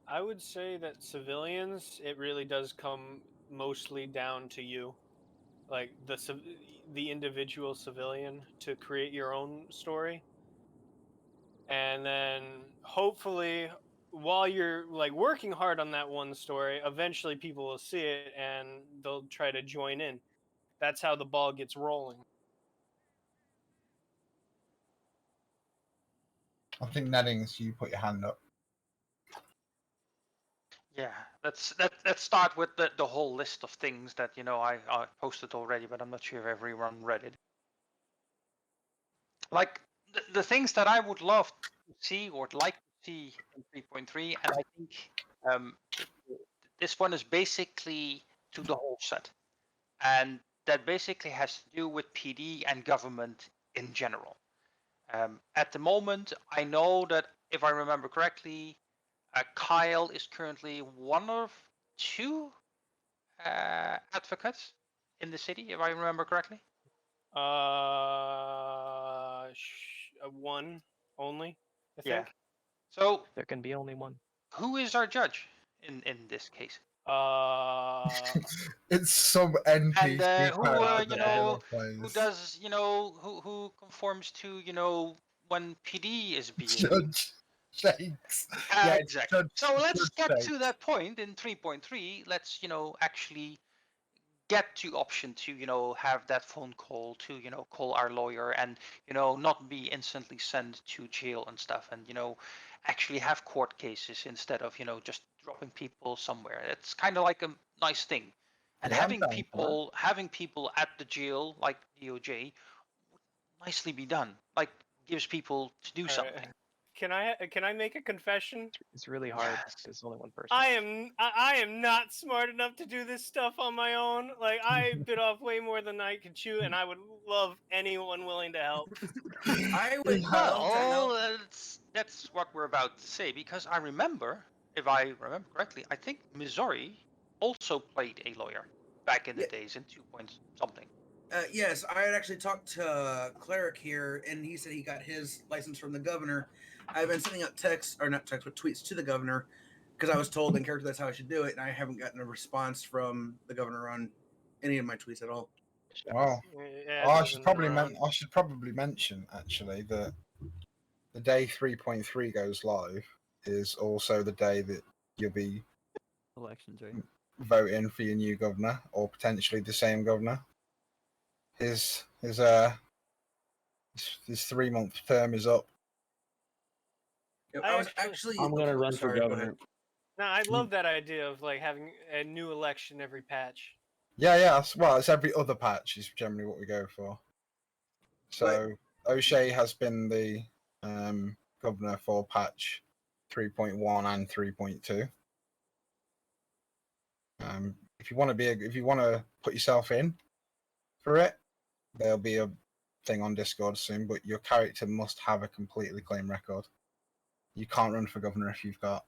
Speaker 3: I would say that civilians, it really does come mostly down to you, like the individual civilian, to create your own story, and then hopefully, while you're like working hard on that one story, eventually people will see it and they'll try to join in. That's how the ball gets rolling.
Speaker 1: I think Neddings, you put your hand up.
Speaker 15: Yeah, let's start with the whole list of things that I posted already, but I'm not sure if everyone read it. like the things that I would love to see or like to see in 3.3, and I think um, this one is basically to the whole set, and that basically has to do with PD and government in general. At the moment, I know that if I remember correctly, Kyle is currently one of two advocates in the city, if I remember correctly.
Speaker 3: One only, I
Speaker 15: Yeah.
Speaker 3: think.
Speaker 15: So
Speaker 7: there can be only one.
Speaker 15: who is our judge in this case?
Speaker 1: It's some NPC
Speaker 15: And who
Speaker 1: character
Speaker 15: you
Speaker 1: that
Speaker 15: know
Speaker 1: everyone
Speaker 15: who
Speaker 1: plays.
Speaker 15: does who conforms to when PD is being
Speaker 1: Judge Shakes. Yeah,
Speaker 15: exactly.
Speaker 1: Judge,
Speaker 15: So let's
Speaker 1: Judge
Speaker 15: get
Speaker 1: Shakes.
Speaker 15: to that point in 3.3. Let's actually get to option to have that phone call to call our lawyer and not be instantly sent to jail and stuff, and actually have court cases instead of just dropping people somewhere. It's kind of like a nice thing, and
Speaker 1: Yeah, I'm
Speaker 15: having
Speaker 1: down for
Speaker 15: people at the jail like DOJ would nicely be done, like gives people to do something.
Speaker 3: Can I make a confession?
Speaker 7: It's really hard because there's only one person.
Speaker 3: I am not smart enough to do this stuff on my own. Like, I bit off way more than I could chew, and I would love anyone willing to help.
Speaker 6: I would love to help.
Speaker 15: Well, that's what we're about to say, because I remember, if I remember correctly, I think Missouri also played a lawyer back in the days in 2 point something.
Speaker 6: Yes, I had actually talked to Cleric here, and he said he got his license from the governor. I've been sending out texts, or not texts, but tweets to the governor, because I was told in character that's how I should do it, and I haven't gotten a response from the governor on any of my tweets at all.
Speaker 1: Well,
Speaker 3: Yeah,
Speaker 1: I should probably mention actually that the day 3.3 goes live is also the day that you'll be
Speaker 10: elections, right?
Speaker 1: voting for your new governor or potentially the same governor. His 3-month term is up.
Speaker 6: I was actually.
Speaker 5: I'm gonna run for
Speaker 6: sorry, go
Speaker 5: governor.
Speaker 6: ahead.
Speaker 3: No, I love that idea of like having a new election every patch.
Speaker 1: Yeah. Well, it's every other patch is generally what we go for. So O'Shea has been the governor for patch 3.1 and 3.2. If you want to put yourself in for it, there'll be a thing on Discord soon. But your character must have a completely clean record. You can't run for governor if you've got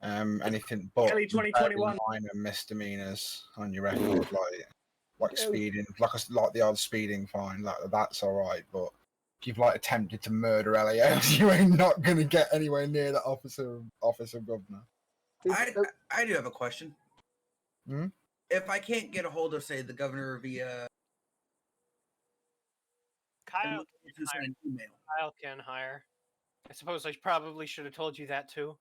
Speaker 1: anything but
Speaker 8: Kelly 2021
Speaker 1: minor misdemeanors on your record, like speeding, like the odd speeding fine. Like that's all right, but if you've attempted to murder Elias, you ain't not gonna get anywhere near the office of governor.
Speaker 6: I do have a question.
Speaker 1: Hmm?
Speaker 6: If I can't get a hold of, say, the governor via
Speaker 3: Kyle
Speaker 6: send an email.
Speaker 3: Kyle can hire. I suppose I probably should have told you that too.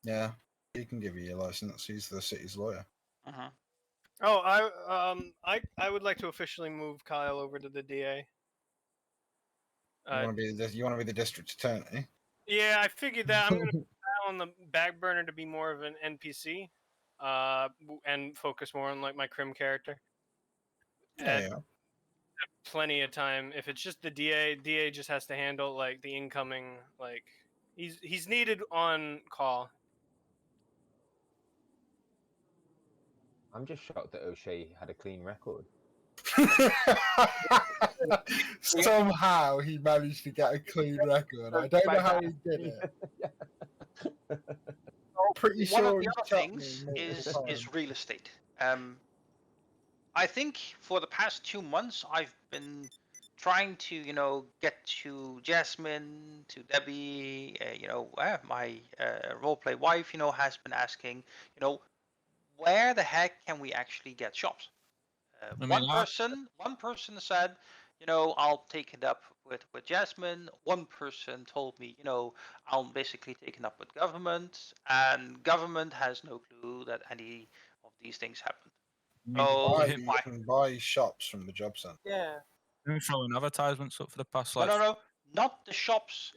Speaker 1: Yeah, he can give you your license. He's the city's lawyer.
Speaker 15: Uh-huh.
Speaker 3: Oh, I would like to officially move Kyle over to the DA.
Speaker 1: You want to be the district attorney?
Speaker 3: Yeah, I figured that. I'm gonna put Kyle on the back burner to be more of an NPC, and focus more on like my crim character.
Speaker 1: Yeah.
Speaker 3: Plenty of time. If it's just the DA just has to handle like the incoming. Like he's needed on call.
Speaker 9: I'm just shocked that O'Shea had a clean record.
Speaker 1: Somehow he managed to get a clean record. I don't know how he did it. I'm pretty
Speaker 15: One
Speaker 1: sure
Speaker 15: of the other things is real estate. I think for the past 2 months I've been trying to get to Jasmine, to Debbie, my roleplay wife has been asking where the heck can we actually get shops. One person said I'll take it up with Jasmine. One person told me I'll basically take it up with government, and government has no clue that any of these things happened.
Speaker 1: You can buy shops from the job centre.
Speaker 3: Yeah.
Speaker 12: Been throwing advertisements up for the past
Speaker 15: No, not the shops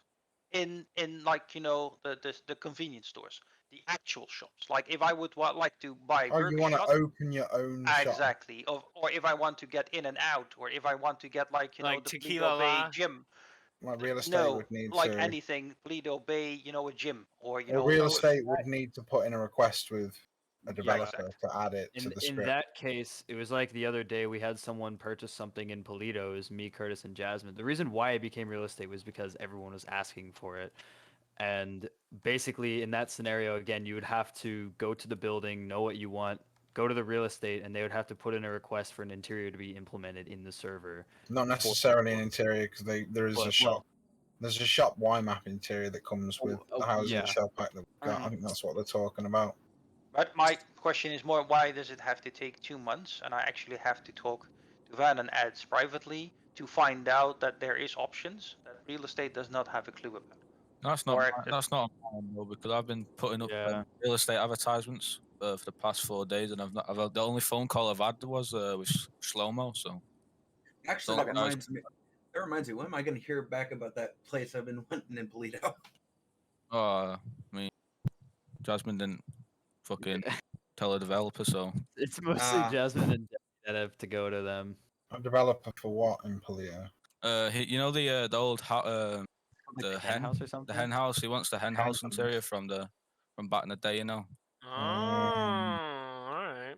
Speaker 15: in like the convenience stores. the actual shops. Like if I would like to buy
Speaker 1: Oh,
Speaker 15: burger
Speaker 1: you want to
Speaker 15: shop,
Speaker 1: open your own shop?
Speaker 15: exactly. Or if I want to get in and out, or if I want to get like the
Speaker 3: Tequila
Speaker 15: Bleedo Bay
Speaker 3: La.
Speaker 15: gym.
Speaker 1: Like real estate
Speaker 15: No,
Speaker 1: would need
Speaker 15: like
Speaker 1: to.
Speaker 15: anything, Bleedo Bay, a gym, or
Speaker 1: Or real estate would need to put in a request with a developer to add it to the
Speaker 10: In
Speaker 1: script.
Speaker 10: that case, it was like the other day we had someone purchase something in Polito. It was me, Curtis, and Jasmine. The reason why it became real estate was because everyone was asking for it. And basically, in that scenario, again, you would have to go to the building, know what you want, go to the real estate, and they would have to put in a request for an interior to be implemented in the server.
Speaker 1: Not necessarily an interior, because there is a shop. There's a shop YMAP interior that comes with the housing shell pack that we've got. I think that's what they're talking about.
Speaker 15: But my question is more, why does it have to take 2 months? And I actually have to talk to Van and Ads privately to find out that there is options that real estate does not have a clue about.
Speaker 12: That's not though, because I've been putting up real estate advertisements for the past 4 days, and the only phone call I've had was with Shlomo. So
Speaker 6: actually, that reminds me. When am I going to hear back about that place I've been wanting in Polito?
Speaker 12: I mean, Jasmine didn't fucking tell a developer, so
Speaker 10: it's mostly Jasmine and Debbie that have to go to them.
Speaker 1: A developer for what in Polito?
Speaker 12: The old the
Speaker 10: hen house or something?
Speaker 12: The hen house. He wants the hen house interior from back in the day,
Speaker 3: Oh, all right.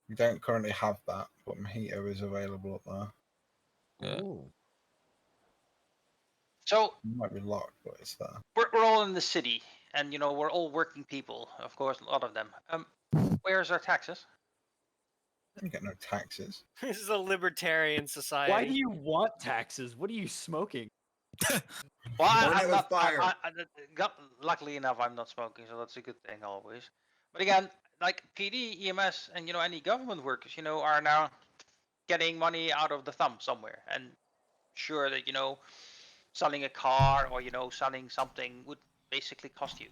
Speaker 1: We don't currently have that, but Mojito is available up there.
Speaker 12: Yeah.
Speaker 1: Ooh.
Speaker 15: So
Speaker 1: it might be locked, but it's there.
Speaker 15: we're all in the city, and we're all working people, of course, a lot of them. Where's our taxes?
Speaker 1: You get no taxes.
Speaker 3: This is a libertarian society.
Speaker 10: Why do you want taxes? What are you smoking?
Speaker 15: Well, I'm not. Luckily enough, I'm not smoking, so that's a good thing always. But again, like PD, EMS, and any government workers, are now getting money out of the thumb somewhere, and sure that selling a car or selling something would basically cost you.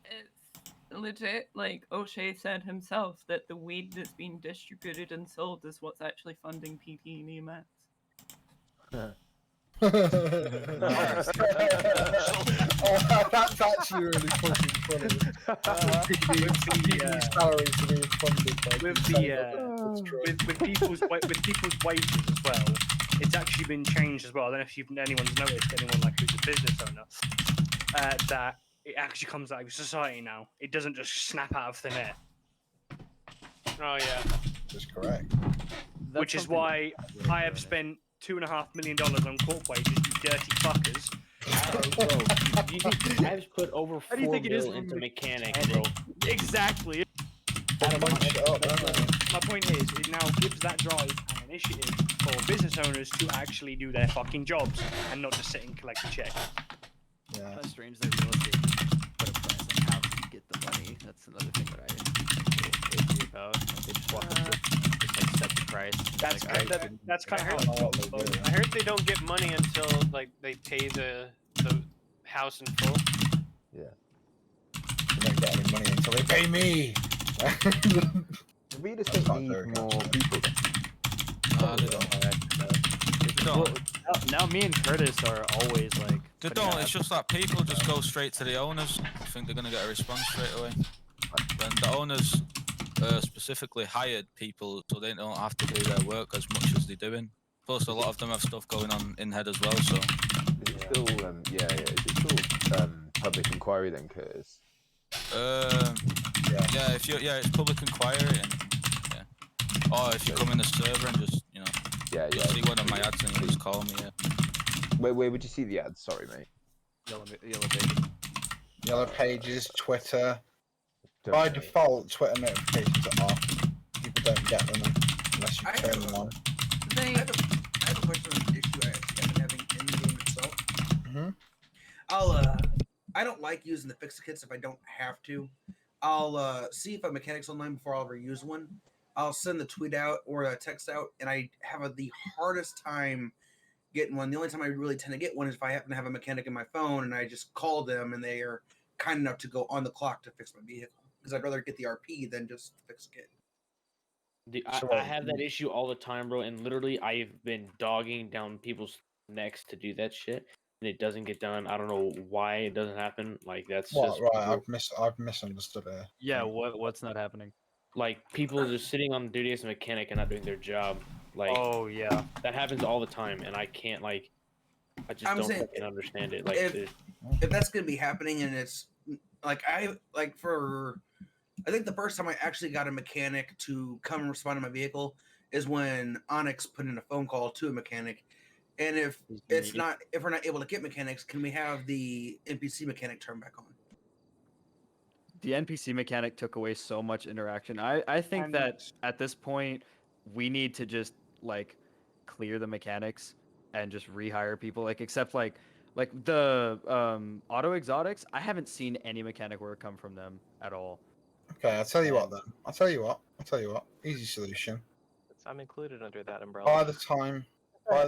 Speaker 13: It's legit, like O'Shea said himself, that the weed that's being distributed and sold is what's actually funding PT and EMS.
Speaker 1: That's actually really fucking funny. Salaries are being funded
Speaker 8: with people's wages as well. It's actually been changed as well. I don't know if anyone's noticed, anyone like who's a business owner, that it actually comes out of society now. It doesn't just snap out of thin air.
Speaker 3: Oh yeah,
Speaker 1: that's correct.
Speaker 8: Which is why I have spent $2.5 million on court wages, you dirty fuckers.
Speaker 5: Bro, do you think I've put over
Speaker 8: How do you think it is
Speaker 5: into mechanics, bro?
Speaker 8: Exactly. My point is, it now gives that drive and initiative for business owners to actually do their fucking jobs and not just sit and collect a check.
Speaker 1: Yeah.
Speaker 10: That's strange that real estate put a price on how to get the money. That's another thing that I iffy about. They just walk up just like set the price.
Speaker 8: That's that's kind of how
Speaker 3: I heard they don't get money until like they pay the house in full.
Speaker 1: Yeah. They don't get any money until they pay me.
Speaker 9: Real estate need more people.
Speaker 10: Now me and Curtis are always like.
Speaker 12: They don't. It's just that people just go straight to the owners. I think they're gonna get a response straight away. When the owners specifically hired people, so they don't have to do their work as much as they're doing. Plus, a lot of them have stuff going on in head as well. So.
Speaker 9: Is it still Is it still public inquiry then, Curtis?
Speaker 12: Yeah. If you it's public inquiry and or if you come in the server and just just see one of my ads and you just call me.
Speaker 9: Where would you see the ads? Sorry, mate.
Speaker 10: Yellow pages.
Speaker 1: Yellow pages, Twitter. By default, Twitter notifications are off. People don't get them unless you turn them on.
Speaker 6: I have a question on the issue I've been having in the game itself.
Speaker 1: Mm-hmm.
Speaker 6: I don't like using the fix-a-kits if I don't have to. I'll see if a mechanic's online before I'll ever use one. I'll send the tweet out or a text out, and I have the hardest time getting one. The only time I really tend to get one is if I happen to have a mechanic in my phone and I just call them and they are kind enough to go on the clock to fix my vehicle. Because I'd rather get the RP than just fix a kit.
Speaker 5: I have that issue all the time, bro, and literally I've been dogging down people's necks to do that shit. and it doesn't get done. I don't know why it doesn't happen. Like that's
Speaker 1: What?
Speaker 5: just
Speaker 1: Right, I've misunderstood it.
Speaker 10: Yeah, what's not happening?
Speaker 5: Like people just sitting on duty as a mechanic and not doing their job. Like,
Speaker 10: oh yeah,
Speaker 5: that happens all the time, and I can't like. I just
Speaker 6: I'm
Speaker 5: don't
Speaker 6: saying,
Speaker 5: fucking understand it. Like,
Speaker 6: if that's gonna be happening, and it's like I think the first time I actually got a mechanic to come and respond to my vehicle is when Onyx put in a phone call to a mechanic. And if we're not able to get mechanics, can we have the NPC mechanic turn back on?
Speaker 10: the NPC mechanic took away so much interaction. I think that at this point we need to just like clear the mechanics and just rehire people. Like except like the auto exotics, I haven't seen any mechanic work come from them at all.
Speaker 1: Okay, I'll tell you what then. I'll tell you what. Easy solution.
Speaker 7: I'm included under that umbrella.
Speaker 1: By the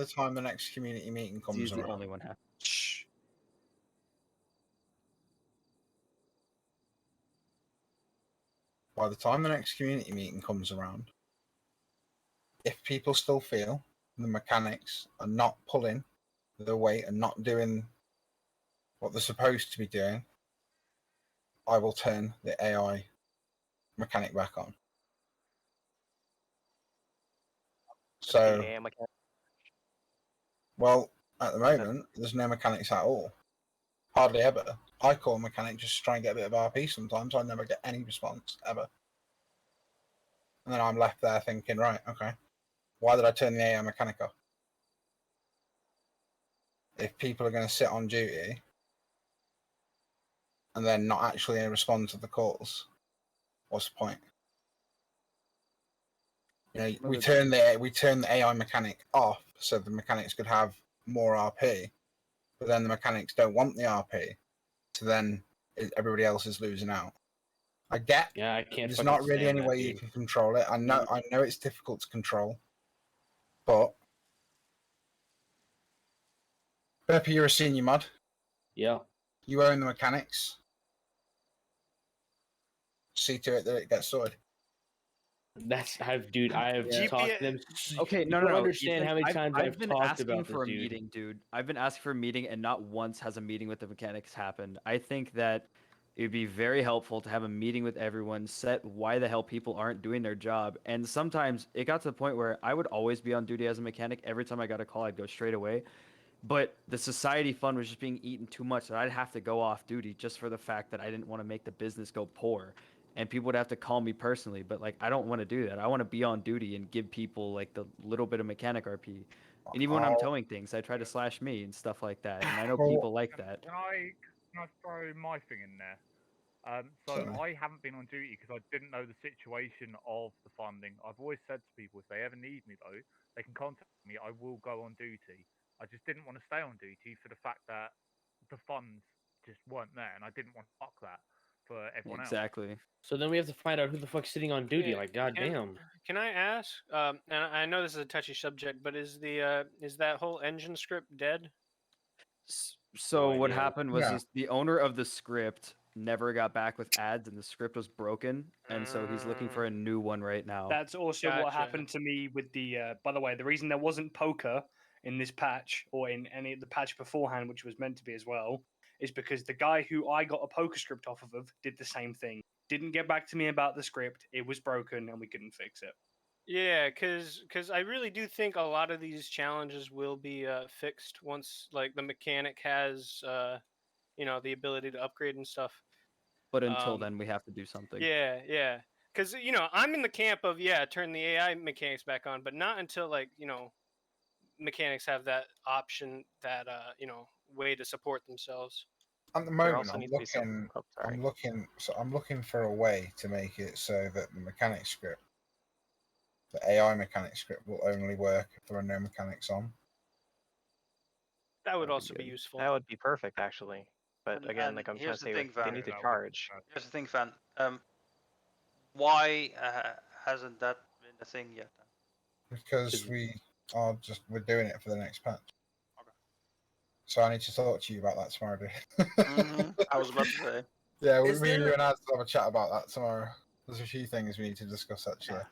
Speaker 1: time the next community meeting comes
Speaker 10: He's
Speaker 1: around,
Speaker 10: the only one happy.
Speaker 1: Shh. By the time the next community meeting comes around, if people still feel the mechanics are not pulling their weight and not doing what they're supposed to be doing, I will turn the AI mechanic back on. So, well, at the moment, there's no mechanics at all. Hardly ever. I call a mechanic just to try and get a bit of RP sometimes. I never get any response, ever. And then I'm left there thinking, right, okay, why did I turn the AI mechanic off? If people are going to sit on duty and then not actually respond to the calls, what's the point? You know, we turn the AI mechanic off so the mechanics could have more RP, but then the mechanics don't want the RP, so then everybody else is losing out. I can't. There's not really any way you can control it. I know it's difficult to control, but Burpee, you're a senior mod.
Speaker 5: Yeah.
Speaker 1: You own the mechanics. See to it that it gets sorted.
Speaker 5: I have talked to them.
Speaker 10: Okay,
Speaker 5: You
Speaker 10: no,
Speaker 5: don't
Speaker 10: no.
Speaker 5: understand how many times I've
Speaker 10: been
Speaker 5: talked
Speaker 10: asking
Speaker 5: about
Speaker 10: for
Speaker 5: this,
Speaker 10: a meeting, dude. I've been asking for a meeting, and not once has a meeting with the mechanics happened. I think that it would be very helpful to have a meeting with everyone, set why the hell people aren't doing their job. And sometimes it got to the point where I would always be on duty as a mechanic. Every time I got a call, I'd go straight away. But the society fund was just being eaten too much that I'd have to go off duty just for the fact that I didn't want to make the business go poor. And people would have to call me personally, but like I don't want to do that. I want to be on duty and give people like the little bit of mechanic RP. And even when I'm towing things, I try to slash me and stuff like that. And I know people like that.
Speaker 16: Can I throw my thing in there? So I haven't been on duty because I didn't know the situation of the funding. I've always said to people, if they ever need me though, they can contact me. I will go on duty. I just didn't want to stay on duty for the fact that the funds just weren't there, and I didn't want to fuck that for everyone else.
Speaker 10: Exactly.
Speaker 5: So then we have to find out who the fuck's sitting on duty. Like, goddamn.
Speaker 3: Can I ask? And I know this is a touchy subject, but is that whole engine script dead?
Speaker 10: So what happened was the owner of the script never got back with ads, and the script was broken, and so he's looking for a new one right now.
Speaker 17: That's also what happened to me with the. By the way, the reason there wasn't poker in this patch or in any of the patch beforehand, which was meant to be as well, is because the guy who I got a poker script off of did the same thing. Didn't get back to me about the script. It was broken, and we couldn't fix it.
Speaker 3: Yeah, because I really do think a lot of these challenges will be fixed once like the mechanic has the ability to upgrade and stuff.
Speaker 10: But until then, we have to do something.
Speaker 3: Yeah. Because I'm in the camp of turn the AI mechanics back on, but not until mechanics have that option, that way to support themselves.
Speaker 1: At the moment, I'm looking for a way to make it so that the mechanic script, the AI mechanic script, will only work if there are no mechanics on.
Speaker 3: That would also be useful.
Speaker 7: That would be perfect, actually. But again, like I'm trying to say, they need to charge.
Speaker 15: Here's the thing, Van. Why hasn't that been a thing yet?
Speaker 1: Because we're doing it for the next patch. Okay. So I need to talk to you about that tomorrow, dude.
Speaker 15: I was about to say.
Speaker 1: Yeah, you and I have to have a chat about that tomorrow. There's a few things we need to discuss actually. Yeah.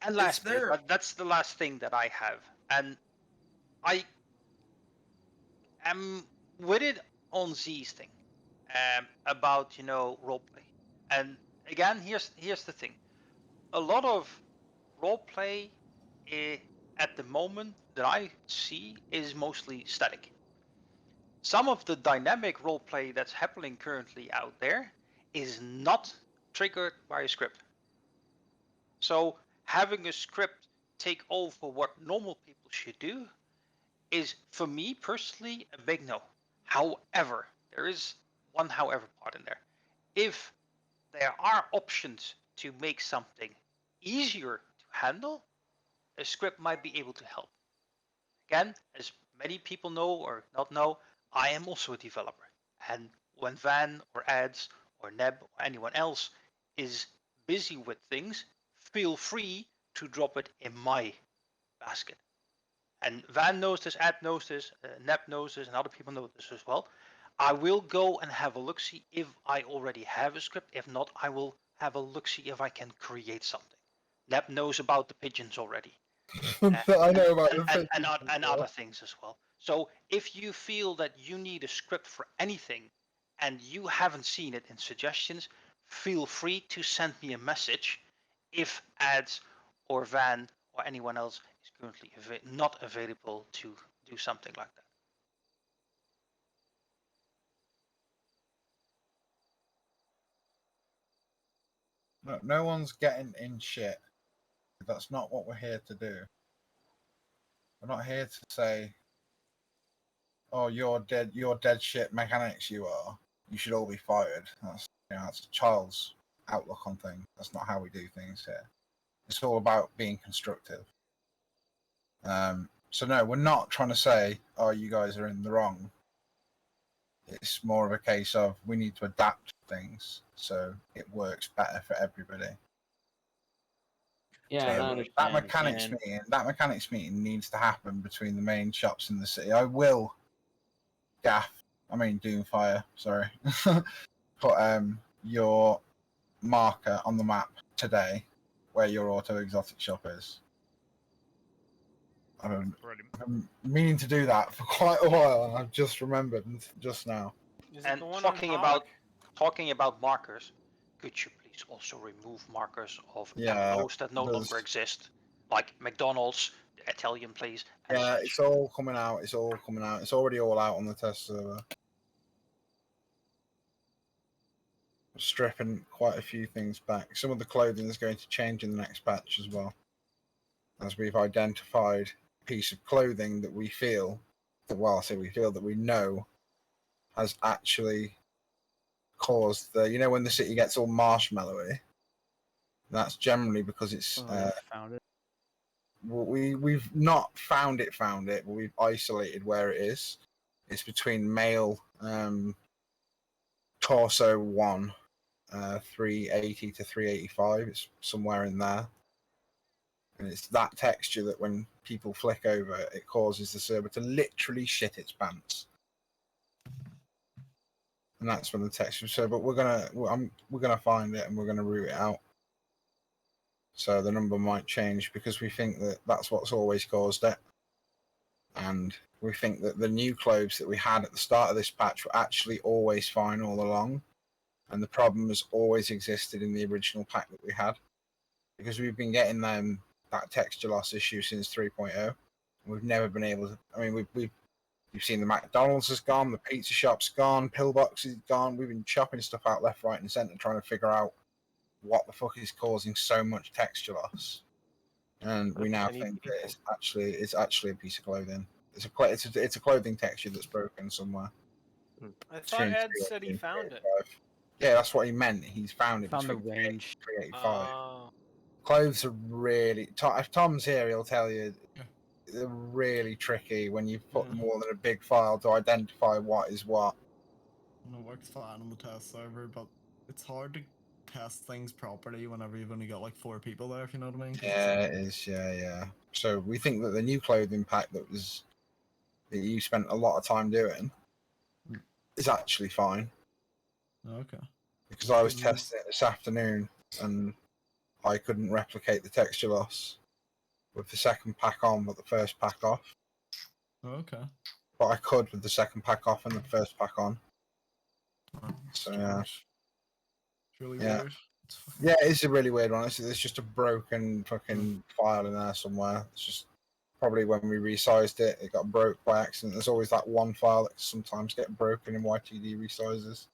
Speaker 15: And lastly, but that's the last thing that I have, and I am with it on Z's thing about roleplay, and again, here's the thing: a lot of roleplay at the moment that I see is mostly static. Some of the dynamic roleplay that's happening currently out there is not triggered by a script. So having a script take over what normal people should do is, for me personally, a big no. However, there is one however part in there. If there are options to make something easier to handle, a script might be able to help. Again, as many people know or not know, I am also a developer. And when Van or Ads or Neb or anyone else is busy with things, feel free to drop it in my basket. And Van knows this, Ad knows this, Neb knows this, and other people know this as well. I will go and have a look see if I already have a script. If not, I will have a look see if I can create something. Neb knows about the pigeons already.
Speaker 1: I know about the
Speaker 15: and other things as well. So if you feel that you need a script for anything and you haven't seen it in suggestions, feel free to send me a message if Ads or Van or anyone else is currently not available to do something like that.
Speaker 1: No one's getting in shit. That's not what we're here to do. We're not here to say, "Oh, you're dead shit mechanics. You are. You should all be fired." That's a child's outlook on things. That's not how we do things here. It's all about being constructive. So no, we're not trying to say, "Oh, you guys are in the wrong." It's more of a case of we need to adapt things so it works better for everybody.
Speaker 5: Yeah,
Speaker 1: So
Speaker 5: I understand.
Speaker 1: that mechanics meeting needs to happen between the main shops in the city. I will Doomfire, sorry. Put your marker on the map today where your auto exotic shop is. I'm meaning to do that for quite a while, and I've just remembered just now.
Speaker 15: And talking about markers, could you please also remove markers of MMOs that no longer exist, like McDonald's, the Italian place?
Speaker 1: Yeah, it's all coming out. It's already all out on the test server. Stripping quite a few things back. Some of the clothing is going to change in the next patch as well, as we've identified a piece of clothing that we feel that we know has actually caused when the city gets all marshmallowy, that's generally because it's
Speaker 10: found it.
Speaker 1: We've not found it, but we've isolated where it is. It's between male torso 1, 380 to 385. It's somewhere in there. And it's that texture that when people flick over, it causes the server to literally shit its pants. And that's when the texture. So, but we're gonna find it and we're gonna root it out. So the number might change because we think that that's what's always caused it. And we think that the new clothes that we had at the start of this patch were actually always fine all along. And the problem has always existed in the original pack that we had. Because we've been getting that texture loss issue since 3.0. We've never been able to. We've seen the McDonald's has gone, the pizza shop's gone, pillbox is gone. We've been chopping stuff out left, right, and centre, trying to figure out what the fuck is causing so much texture loss. And we now think that it's actually a piece of clothing. It's a clothing texture that's broken somewhere.
Speaker 3: I thought Ed said he found it.
Speaker 1: Yeah, that's what he meant. He's found it.
Speaker 10: Found the range.
Speaker 1: 385. Clothes are really. If Tom's here, he'll tell you they're really tricky when you put them all in a big file to identify what is what.
Speaker 18: And it works for Animal Test Server, but it's hard to test things properly whenever you've only got like 4 people there, if you know what I mean.
Speaker 1: Yeah, it is. Yeah. So we think that the new clothing pack that you spent a lot of time doing is actually fine.
Speaker 18: Okay.
Speaker 1: Because I was testing it this afternoon and I couldn't replicate the texture loss with the second pack on, but the first pack off.
Speaker 18: Okay.
Speaker 1: but I could with the second pack off and the first pack on. So yeah.
Speaker 18: It's really
Speaker 1: Yeah.
Speaker 18: weird.
Speaker 1: Yeah, it's a really weird one. It's just a broken fucking file in there somewhere. It's just probably when we resized it, it got broke by accident. There's always that one file that sometimes get broken in YTD resizes.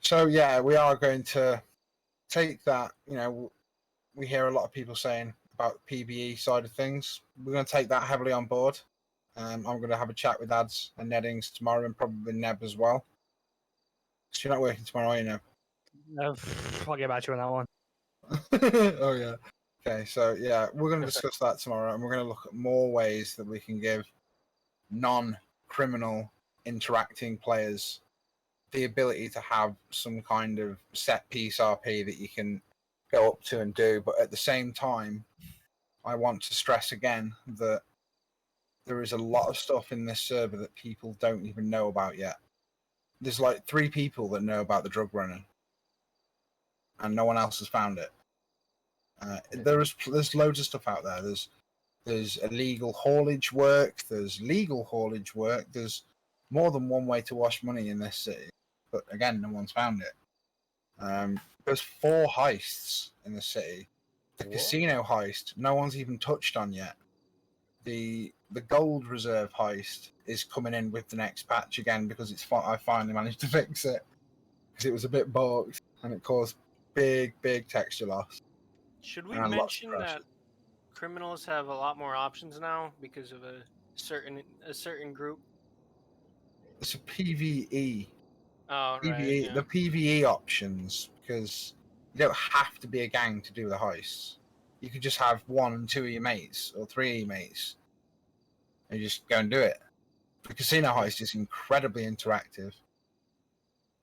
Speaker 1: So yeah, we are going to take that. You know, we hear a lot of people saying about the PBE side of things. We're going to take that heavily on board. I'm going to have a chat with Ads and Neddings tomorrow, and probably Neb as well. So you're not working tomorrow, are you, Neb?
Speaker 17: No, I'll get back to you on that
Speaker 1: one. Oh yeah. Okay, so yeah, we're going to discuss that tomorrow, and we're going to look at more ways that we can give non-criminal interacting players the ability to have some kind of set piece RP that you can go up to and do. But at the same time, I want to stress again that there is a lot of stuff in this server that people don't even know about yet. There's like 3 people that know about the drug running, and no one else has found it. There's loads of stuff out there. There's illegal haulage work. There's legal haulage work. There's more than one way to wash money in this city, but again, no one's found it. There's 4 heists in the city. The casino heist, no one's even touched on yet. The gold reserve heist is coming in with the next patch again because I finally managed to fix it because it was a bit bugged and it caused big texture loss.
Speaker 3: Should we mention that criminals have a lot more options now because of a certain group?
Speaker 1: It's a PVE.
Speaker 3: Oh,
Speaker 1: PVE,
Speaker 3: right. Yeah.
Speaker 1: The PVE options, because you don't have to be a gang to do the heists. You could just have 1 and 2 of your mates or 3 of your mates, and you just go and do it. The casino heist is incredibly interactive.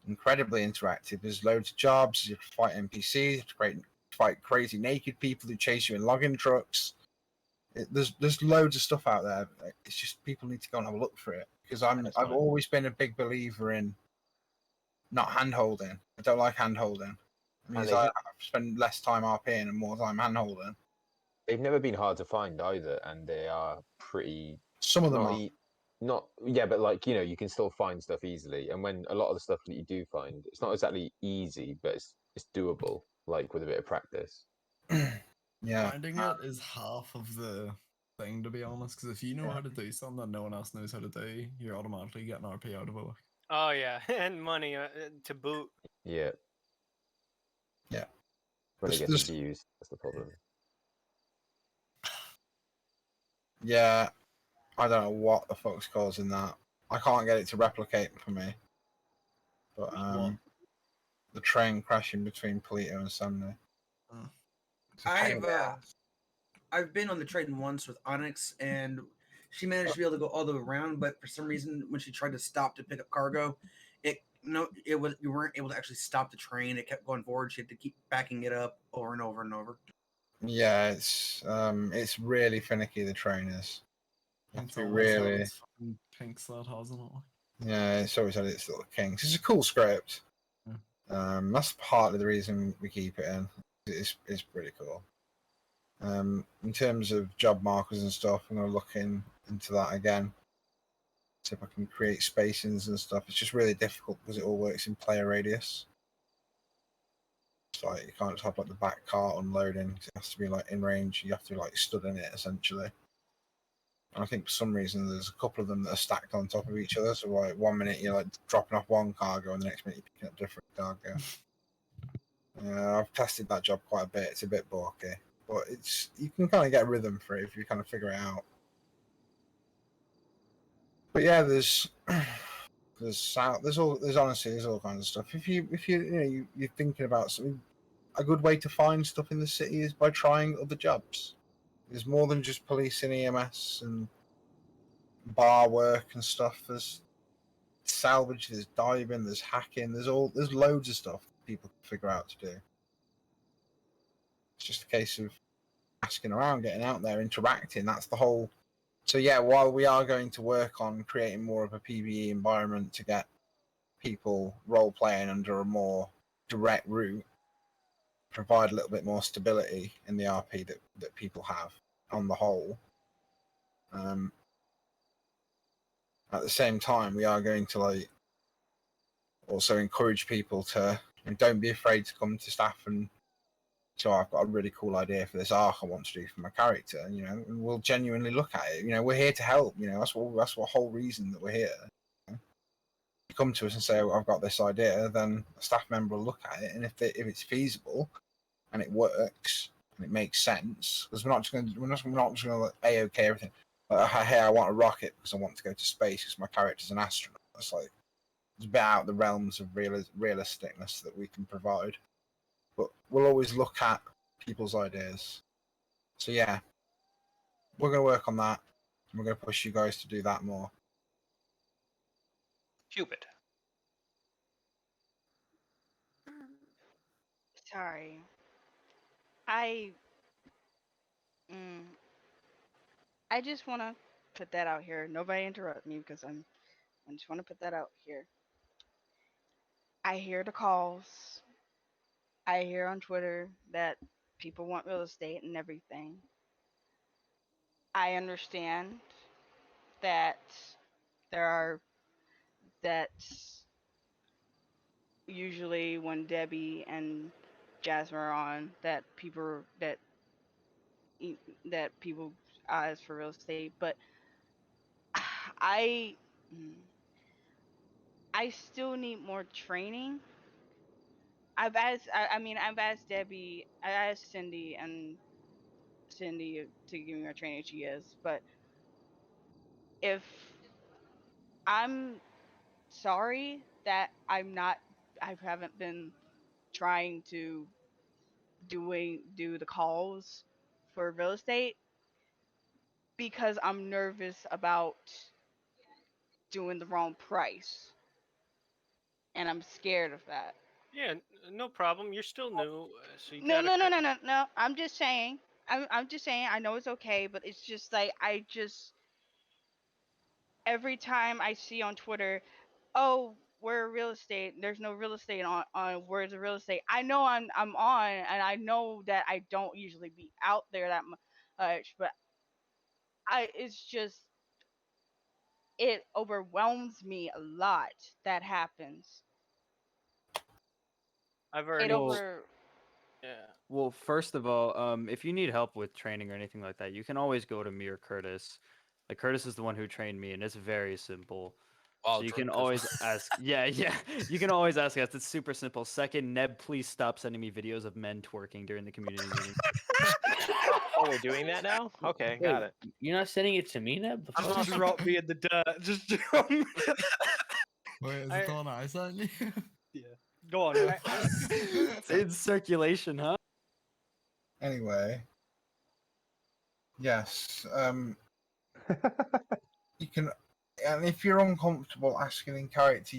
Speaker 1: There's loads of jobs. You have to fight NPCs. You have to fight crazy naked people who chase you in login trucks. There's loads of stuff out there. It's just people need to go and have a look for it because I've always been a big believer in not hand holding. I don't like hand holding. It means I spend less time RPing and more time hand holding.
Speaker 9: They've never been hard to find either, and they are pretty.
Speaker 1: Some of them are.
Speaker 9: Not yeah, but like you can still find stuff easily. And when a lot of the stuff that you do find, it's not exactly easy, but it's doable. Like with a bit of practice.
Speaker 1: Yeah.
Speaker 18: Finding it is half of the thing, to be honest. Because if you know how to do something that no one else knows how to do, you're automatically getting RP out of it.
Speaker 3: Oh yeah, and money to boot.
Speaker 9: Yeah.
Speaker 1: Yeah.
Speaker 9: When it gets abused, that's the problem.
Speaker 1: Yeah. I don't know what the fuck's causing that. I can't get it to replicate for me. But the train crashing between Polito and Sumner.
Speaker 6: I've been on the train once with Onyx, and she managed to be able to go all the way around. But for some reason, when she tried to stop to pick up cargo, you weren't able to actually stop the train. It kept going forward. She had to keep backing it up over and over and over.
Speaker 1: Yeah, it's really finicky. The train is.
Speaker 18: It's
Speaker 1: really.
Speaker 18: Kinks that hasn't it?
Speaker 1: Yeah, it's always had its little kinks. It's a cool script. That's part of the reason we keep it in. It's pretty cool. In terms of job markers and stuff, I'm going to look into that again. See if I can create spacings and stuff. It's just really difficult because it all works in player radius. It's like you can't just have like the back cart unloading. It has to be like in range. You have to be like stood in it essentially. And I think for some reason there's a couple of them that are stacked on top of each other. So like 1 minute you're like dropping off one cargo and the next minute you're picking up different cargo. I've tested that job quite a bit. It's a bit bulky, but you can kind of get a rhythm for it if you kind of figure it out. But yeah, there's honestly all kinds of stuff. If you're thinking about something, a good way to find stuff in the city is by trying other jobs. There's more than just policing, EMS, and bar work and stuff. There's salvage, there's diving, there's hacking, there's loads of stuff people can figure out to do. It's just a case of asking around, getting out there, interacting. That's the whole. So yeah, while we are going to work on creating more of a PvE environment to get people role playing under a more direct route, provide a little bit more stability in the RP that people have on the whole. At the same time, we are going to like also encourage people to don't be afraid to come to staff and so I've got a really cool idea for this arc I want to do for my character. And we'll genuinely look at it. We're here to help. That's what whole reason that we're here. You come to us and say, oh, I've got this idea, then a staff member will look at it, and if it's feasible and it works and it makes sense, because we're not just going to A-OK everything. Hey, I want a rocket because I want to go to space because my character's an astronaut. It's like it's a bit out of the realms of realisticness that we can provide. But we'll always look at people's ideas. So yeah, we're going to work on that. And we're going to push you guys to do that more.
Speaker 15: Cupid.
Speaker 19: Sorry. I I just want to put that out here. Nobody interrupt me because I just want to put that out here. I hear the calls. I hear on Twitter that people want real estate and everything. I understand that there are that usually when Debbie and Jasmine are on that people eyes for real estate, but I I still need more training. I've asked Debbie, I asked Cindy to give me more training. She is, but if I'm sorry that I haven't been trying to do the calls for real estate because I'm nervous about doing the wrong price, and I'm scared of that.
Speaker 3: Yeah, no problem. You're still new, so you
Speaker 19: No,
Speaker 3: gotta.
Speaker 19: no, no, no, no, no. I'm just saying. I'm just saying. I know it's okay, but it's just like every time I see on Twitter, oh, we're real estate. There's no real estate on Where's the real estate. I know I'm on, and I know that I don't usually be out there that much, but it's just it overwhelms me a lot that happens.
Speaker 3: I've
Speaker 19: It
Speaker 3: already.
Speaker 19: over.
Speaker 3: Yeah.
Speaker 10: Well, first of all, if you need help with training or anything like that, you can always go to me or Curtis. Like Curtis is the one who trained me, and it's very simple.
Speaker 12: Wow,
Speaker 10: So you can
Speaker 12: drunk as
Speaker 10: always
Speaker 12: well.
Speaker 10: ask. Yeah, yeah. You can always ask us. It's super simple. Second, Neb, please stop sending me videos of men twerking during the community meeting.
Speaker 7: Oh, we're doing that now? Okay,
Speaker 5: Wait,
Speaker 7: got it.
Speaker 5: you're not sending it to me, Neb? The fuck?
Speaker 17: Just drop me in the dirt. Just
Speaker 18: Wait, is it on eyes on you?
Speaker 17: Yeah. Go on.
Speaker 10: It's in circulation, huh?
Speaker 1: Anyway, yes. You can, and if you're uncomfortable asking in character,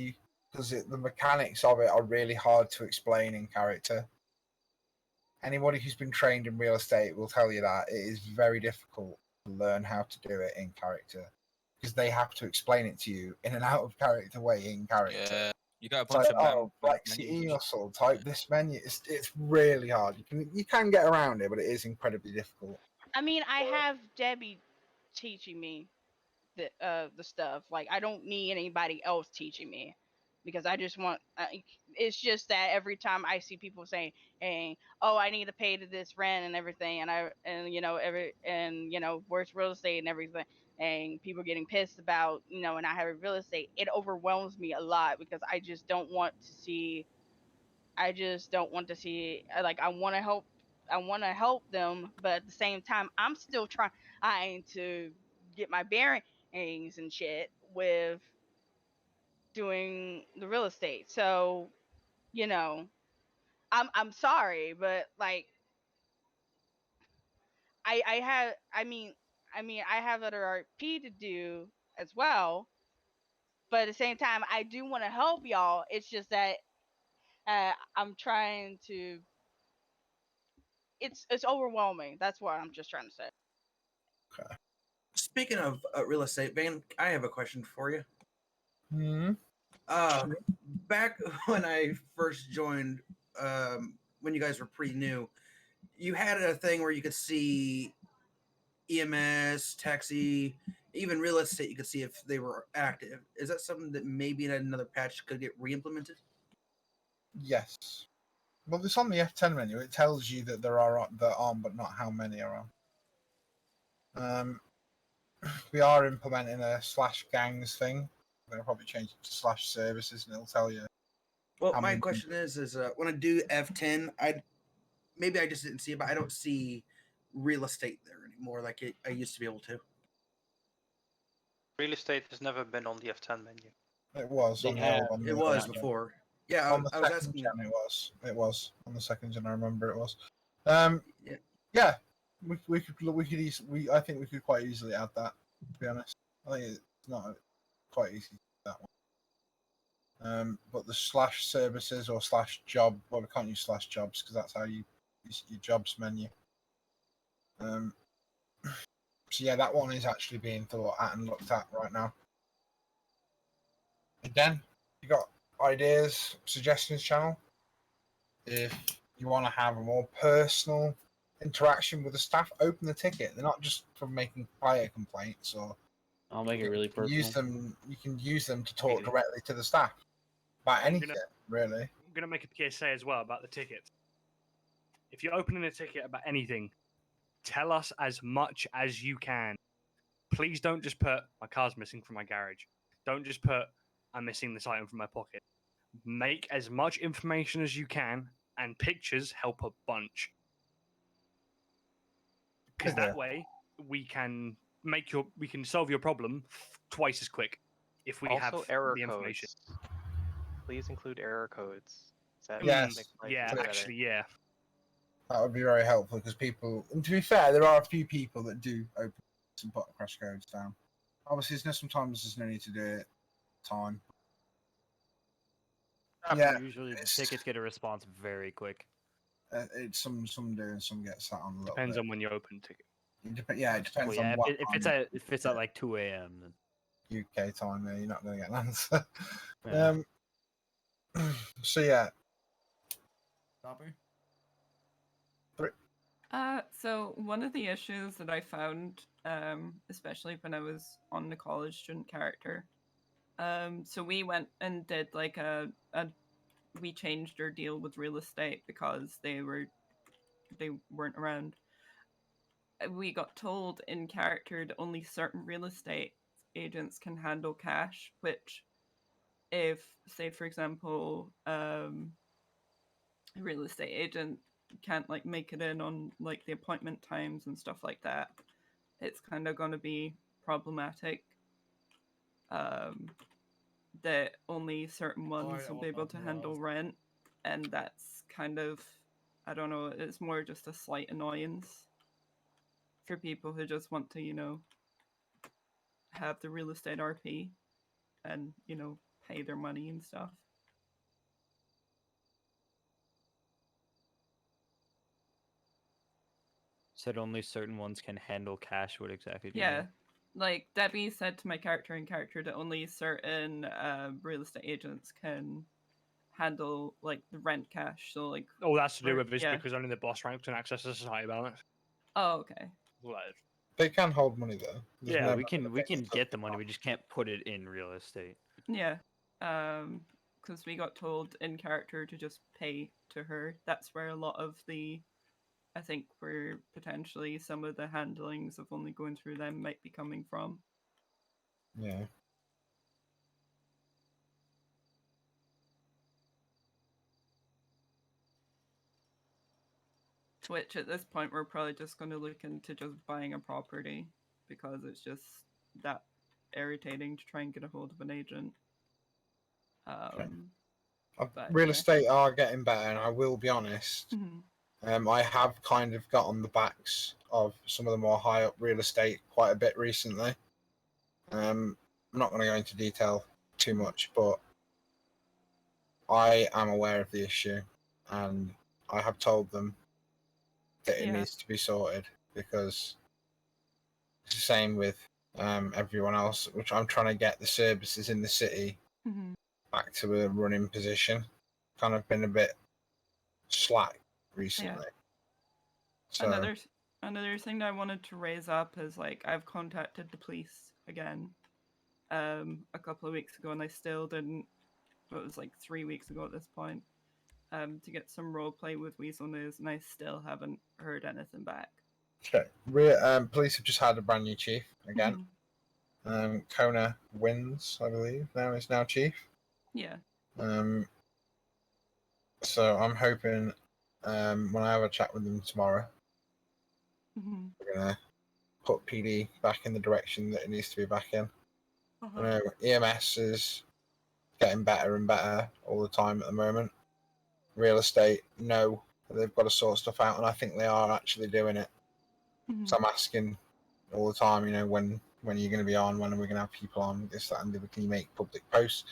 Speaker 1: because the mechanics of it are really hard to explain in character. Anybody who's been trained in real estate will tell you that it is very difficult to learn how to do it in character because they have to explain it to you in an out of character way in character.
Speaker 12: Yeah, you got a
Speaker 1: It's
Speaker 12: bunch
Speaker 1: like,
Speaker 12: of men.
Speaker 1: oh, flex your e muscle, type this menu. It's really hard. You can get around it, but it is incredibly difficult.
Speaker 19: I mean, I have Debbie teaching me the stuff. Like I don't need anybody else teaching me because I just want. It's just that every time I see people saying, "Hey, oh, I need to pay to this rent and everything," and where's real estate and everything, and people getting pissed about and I have real estate, it overwhelms me a lot because I just don't want to see. I just don't want to see. Like I want to help. I want to help them, but at the same time, I'm still trying to get my bearings and shit with doing the real estate. So, I'm sorry, but like I have I have other RP to do as well, but at the same time I do want to help y'all. It's just that I'm trying to it's overwhelming. That's what I'm just trying to say.
Speaker 1: Okay.
Speaker 6: Speaking of real estate, Van, I have a question for you.
Speaker 1: Hmm.
Speaker 6: Back when I first joined, when you guys were pretty new, you had a thing where you could see EMS, taxi, even real estate. You could see if they were active. Is that something that maybe in another patch could get re-implemented?
Speaker 1: Yes. Well, it's on the F10 menu. It tells you that there are on, but not how many are on. We are implementing a /gangs thing. I'm gonna probably change it to /services, and it'll tell you.
Speaker 6: Well, my question is when I do F10, maybe I just didn't see it, but I don't see real estate there anymore like I used to be able to.
Speaker 15: Real estate has never been on the F10 menu.
Speaker 1: It was on the old one.
Speaker 6: It was before. Yeah,
Speaker 1: on the
Speaker 6: I was
Speaker 1: second
Speaker 6: asking.
Speaker 1: gen, it was on the second gen. I remember it was.
Speaker 6: Yeah.
Speaker 1: I think we could quite easily add that. To be honest, I think it's not quite easy to do that one. But the /services or /job, well, we can't use /jobs because that's how you use your jobs menu. So yeah, that one is actually being thought at and looked at right now. Again, you got ideas, suggestions, channel. If you want to have a more personal interaction with the staff, open the ticket. They're not just for making player complaints, or
Speaker 5: I'll make it really personal.
Speaker 1: You can use them to talk directly to the staff about anything, really.
Speaker 17: I'm going to make a PSA as well about the tickets. If you're opening a ticket about anything, tell us as much as you can. Please don't just put, my car's missing from my garage. Don't just put, I'm missing this item from my pocket. Make as much information as you can, and pictures help a bunch. Because that way, we can solve your problem twice as quick if we have
Speaker 7: error
Speaker 17: the information.
Speaker 7: codes. Please include error codes.
Speaker 1: Yes.
Speaker 17: Yeah, actually, yeah.
Speaker 1: That would be very helpful because people, and to be fair, there are a few people that do open and put crash codes down. Obviously, sometimes there's no need to do it. Time. Yeah.
Speaker 10: Usually the tickets get a response very quick.
Speaker 1: It's some do and some get sat on a little
Speaker 17: Depends
Speaker 1: bit.
Speaker 17: on when you open the ticket.
Speaker 1: It depends
Speaker 10: Well, yeah,
Speaker 1: on what.
Speaker 10: if it's at like 2 a.m. then
Speaker 1: UK time, you're not going to get an answer.
Speaker 10: Yeah.
Speaker 1: So yeah.
Speaker 13: So one of the issues that I found, especially when I was on the college student character, so we went and did like we changed our deal with real estate because they weren't around. We got told in character that only certain real estate agents can handle cash, which if, say for example, a real estate agent can't like make it in on like the appointment times and stuff like that, it's kind of going to be problematic. That only certain ones will be able to handle rent, and that's kind of, I don't know, it's more just a slight annoyance for people who just want to, have the real estate RP and, pay their money and stuff.
Speaker 10: Said only certain ones can handle cash. What exactly do you
Speaker 13: Yeah.
Speaker 10: mean?
Speaker 13: Like Debbie said to my character in character that only certain real estate agents can handle like the rent cash. So like
Speaker 17: All that's to do with is
Speaker 13: yeah.
Speaker 17: because only the boss rank can access the society balance.
Speaker 13: Oh, okay.
Speaker 1: They can hold money though.
Speaker 10: Yeah, we can get the money. We just can't put it in real estate.
Speaker 13: Yeah. Because we got told in character to just pay to her. That's where a lot of I think where potentially some of the handlings of only going through them might be coming from.
Speaker 1: Yeah.
Speaker 13: Which at this point we're probably just going to look into just buying a property because it's just that irritating to try and get a hold of an agent.
Speaker 1: Real estate are getting better, and I will be honest. I have kind of got on the backs of some of the more high up real estate quite a bit recently. I'm not going to go into detail too much, but I am aware of the issue, and I have told them that it needs to be sorted because it's the same with everyone else, which I'm trying to get the services in the city back to a running position. Kind of been a bit slack recently. So,
Speaker 13: Another thing that I wanted to raise up is like I've contacted the police again a couple of weeks ago, and I still didn't. It was like 3 weeks ago at this point. To get some roleplay with Weasel News, and I still haven't heard anything back.
Speaker 1: Okay. Police have just had a brand new chief again. Kona Wins, I believe, is now chief.
Speaker 13: Yeah.
Speaker 1: So I'm hoping when I have a chat with them tomorrow, we're gonna put PD back in the direction that it needs to be back in. I know EMS is getting better and better all the time at the moment. Real estate, no, they've got to sort stuff out, and I think they are actually doing it. So I'm asking all the time, when are you going to be on? When are we going to have people on? This, that, and the other. Can you make public posts?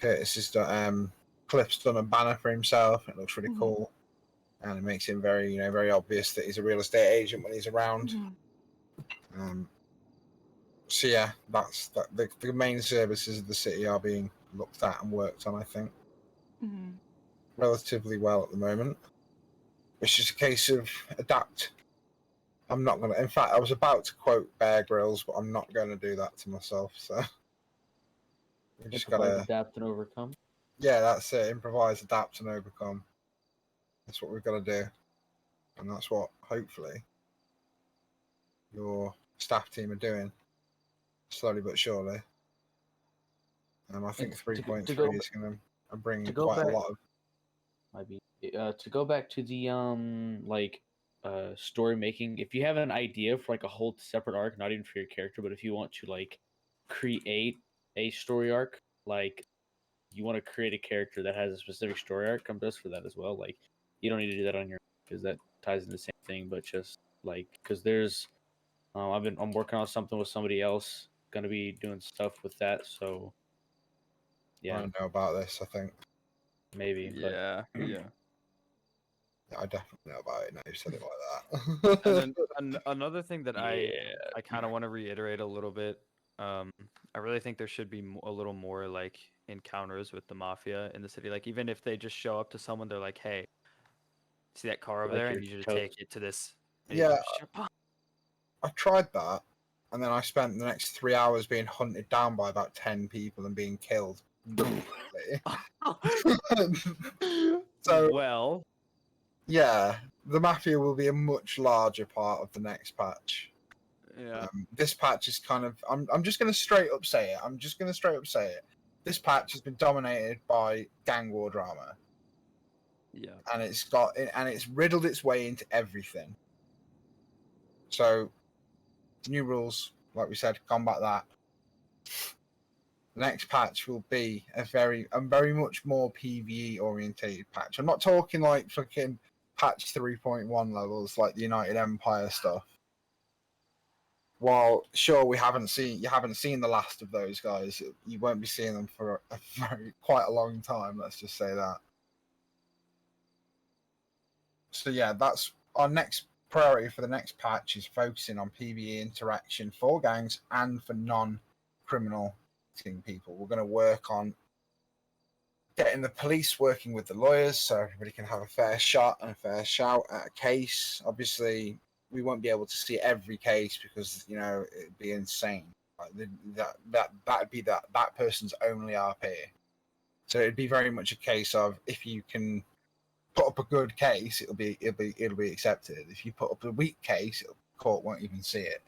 Speaker 1: Curtis has done, Cliff's done a banner for himself. It looks really cool, and it makes him very, very obvious that he's a real estate agent when he's around. So yeah, that's that. The main services of the city are being looked at and worked on, I think, relatively well at the moment. It's just a case of adapt. I'm not gonna. In fact, I was about to quote Bear Grylls, but I'm not going to do that to myself. So we just gotta
Speaker 5: adapt and overcome.
Speaker 1: Yeah, that's it. Improvise, adapt, and overcome. That's what we've got to do, and that's what hopefully your staff team are doing, slowly but surely. I think 3.3 is going to bring quite a lot of.
Speaker 5: Might be to go back to the story making. If you have an idea for like a whole separate arc, not even for your character, but if you want to like create a story arc, like you want to create a character that has a specific story arc, come to us for that as well. Like you don't need to do that on your because that ties in the same thing, but just like because there's I'm working on something with somebody else, gonna be doing stuff with that, so yeah.
Speaker 1: I don't know about this, I think.
Speaker 5: Maybe,
Speaker 10: yeah.
Speaker 1: Yeah, I definitely know about it now. You said it like that.
Speaker 10: And then another thing that I kind of want to reiterate a little bit. I really think there should be a little more like encounters with the mafia in the city. Like even if they just show up to someone, they're like, "Hey, see that car over
Speaker 5: Like
Speaker 10: there? I
Speaker 5: your
Speaker 10: need you to
Speaker 5: toast.
Speaker 10: take it to this."
Speaker 1: Yeah, I tried that, and then I spent the next 3 hours being hunted down by about 10 people and being killed. So
Speaker 10: well,
Speaker 1: yeah, the mafia will be a much larger part of the next patch.
Speaker 10: Yeah.
Speaker 1: This patch is kind of. I'm just going to straight up say it. This patch has been dominated by gang war drama.
Speaker 10: Yeah.
Speaker 1: And it's riddled its way into everything. So, new rules, like we said, combat that. The next patch will be a very much more PvE orientated patch. I'm not talking like fucking patch 3.1 levels like the United Empire stuff. While sure you haven't seen the last of those guys, you won't be seeing them for quite a long time. Let's just say that. So yeah, that's our next priority for the next patch is focusing on PvE interaction for gangs and for non-criminal people. We're going to work on getting the police working with the lawyers so everybody can have a fair shot and a fair shout at a case. Obviously, we won't be able to see every case because it'd be insane. That'd be that person's only RP. So it'd be very much a case of if you can put up a good case, it'll be accepted. If you put up a weak case, the court won't even see it.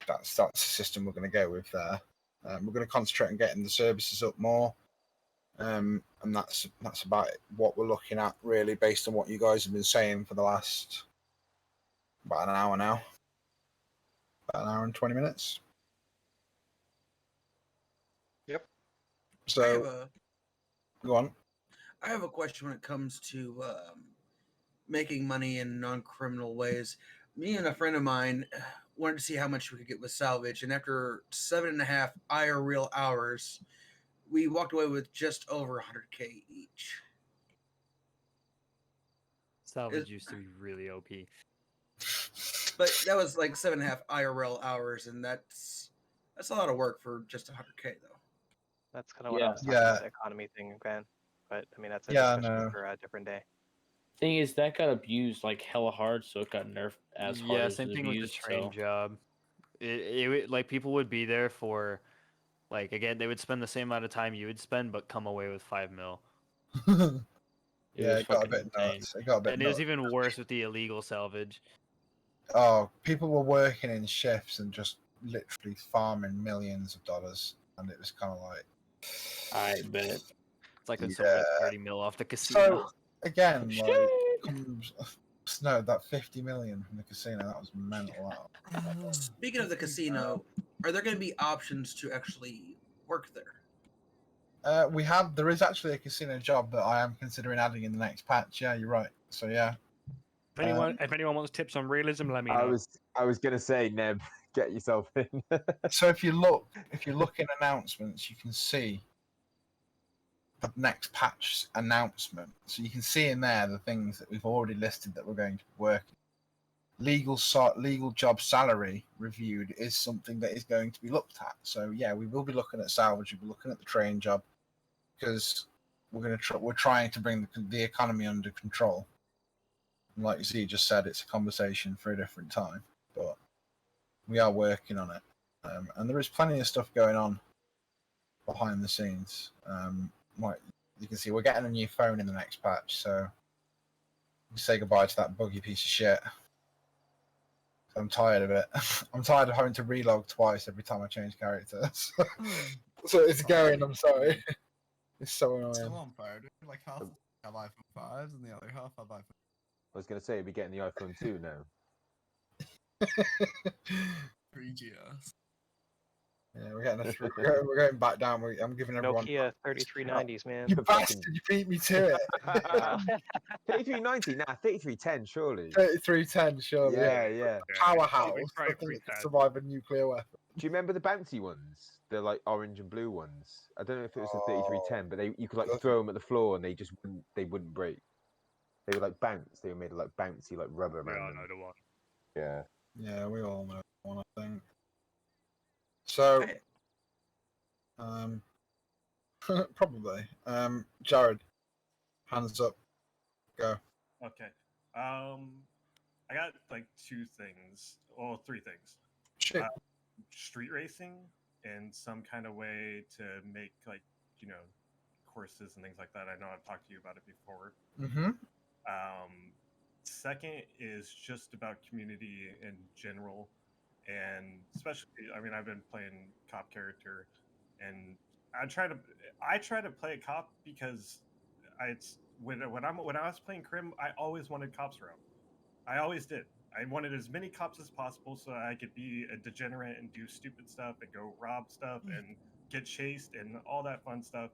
Speaker 1: That's the system we're going to go with there. We're going to concentrate on getting the services up more, and that's about it, what we're looking at really, based on what you guys have been saying for the last about an hour now, about an hour and 20 minutes.
Speaker 15: Yep.
Speaker 1: So, go on.
Speaker 6: I have a question when it comes to making money in non-criminal ways. Me and a friend of mine wanted to see how much we could get with salvage, and after 7.5 IRL hours, we walked away with just over 100K each.
Speaker 10: Salvage used to be really OP.
Speaker 6: But that was like 7.5 IRL hours, and that's a lot of work for just 100K though.
Speaker 7: That's kind of what I was talking about, the economy thing, Grant. But I mean, that's a discussion for a different day.
Speaker 5: Thing is, that got abused like hella hard, so it got nerfed as hard
Speaker 10: Yeah,
Speaker 5: as
Speaker 10: same
Speaker 5: it
Speaker 10: thing with the
Speaker 5: abused.
Speaker 10: train
Speaker 5: So
Speaker 10: job. Like people would be there for, like again, they would spend the same amount of time you would spend, but come away with 5 mil.
Speaker 1: Yeah,
Speaker 10: was
Speaker 1: it got a
Speaker 10: fucking
Speaker 1: bit
Speaker 10: insane.
Speaker 1: nuts. It got a bit
Speaker 10: And it was
Speaker 1: nuts.
Speaker 10: even worse with the illegal salvage.
Speaker 1: Oh, people were working in shifts and just literally farming millions of dollars, and it was kind of like,
Speaker 5: I bet.
Speaker 10: It's like when someone gets 30 mil off the casino.
Speaker 1: So again, like, no, that 50 million from the casino, that was mental.
Speaker 6: Speaking of the casino, are there going to be options to actually work there?
Speaker 1: There is actually a casino job that I am considering adding in the next patch. Yeah, you're right. So yeah.
Speaker 17: If anyone wants tips on realism, let me know.
Speaker 9: I was gonna say, Neb, get yourself in.
Speaker 1: So if you look in announcements, you can see the next patch announcement. So you can see in there the things that we've already listed that we're going to be working. Legal job salary reviewed is something that is going to be looked at. So yeah, we will be looking at salvage. We'll be looking at the train job because we're trying to bring the economy under control. And like you see, you just said it's a conversation for a different time, but we are working on it, and there is plenty of stuff going on behind the scenes. Like you can see, we're getting a new phone in the next patch, so we say goodbye to that buggy piece of shit. I'm tired of it. I'm tired of having to relog twice every time I change characters. So it's going. I'm sorry. It's so annoying.
Speaker 18: Still on fire, dude. Like half have iPhone 5s and the other half have iPhone.
Speaker 9: I was gonna say we're getting the iPhone 2 now.
Speaker 18: 3GS.
Speaker 1: Yeah, we're going back down. I'm giving everyone
Speaker 7: Nokia 3390s, man.
Speaker 1: You bastard! You beat me to it.
Speaker 9: 3390, nah, 3310, surely.
Speaker 1: 3310, surely.
Speaker 9: Yeah.
Speaker 1: Powerhouse. I think it could survive a nuclear weapon.
Speaker 9: Do you remember the bouncy ones? The like orange and blue ones. I don't know if it was the 3310, but you could like throw them at the floor and they wouldn't break. They were like bounce. They were made of like bouncy like rubber around them.
Speaker 16: I know the one.
Speaker 9: Yeah.
Speaker 1: Yeah, we all know one, I think. So, probably. Jared, hands up. Go.
Speaker 14: Okay. I got like two things, or three things.
Speaker 1: Sure.
Speaker 14: Street racing and some kind of way to make courses and things like that. I know I've talked to you about it before.
Speaker 1: Mm-hmm.
Speaker 14: Second is just about community in general, and especially, I mean, I've been playing cop character, and I try to play a cop because when I was playing Crim, I always wanted cops around. I always did. I wanted as many cops as possible so I could be a degenerate and do stupid stuff and go rob stuff and get chased and all that fun stuff.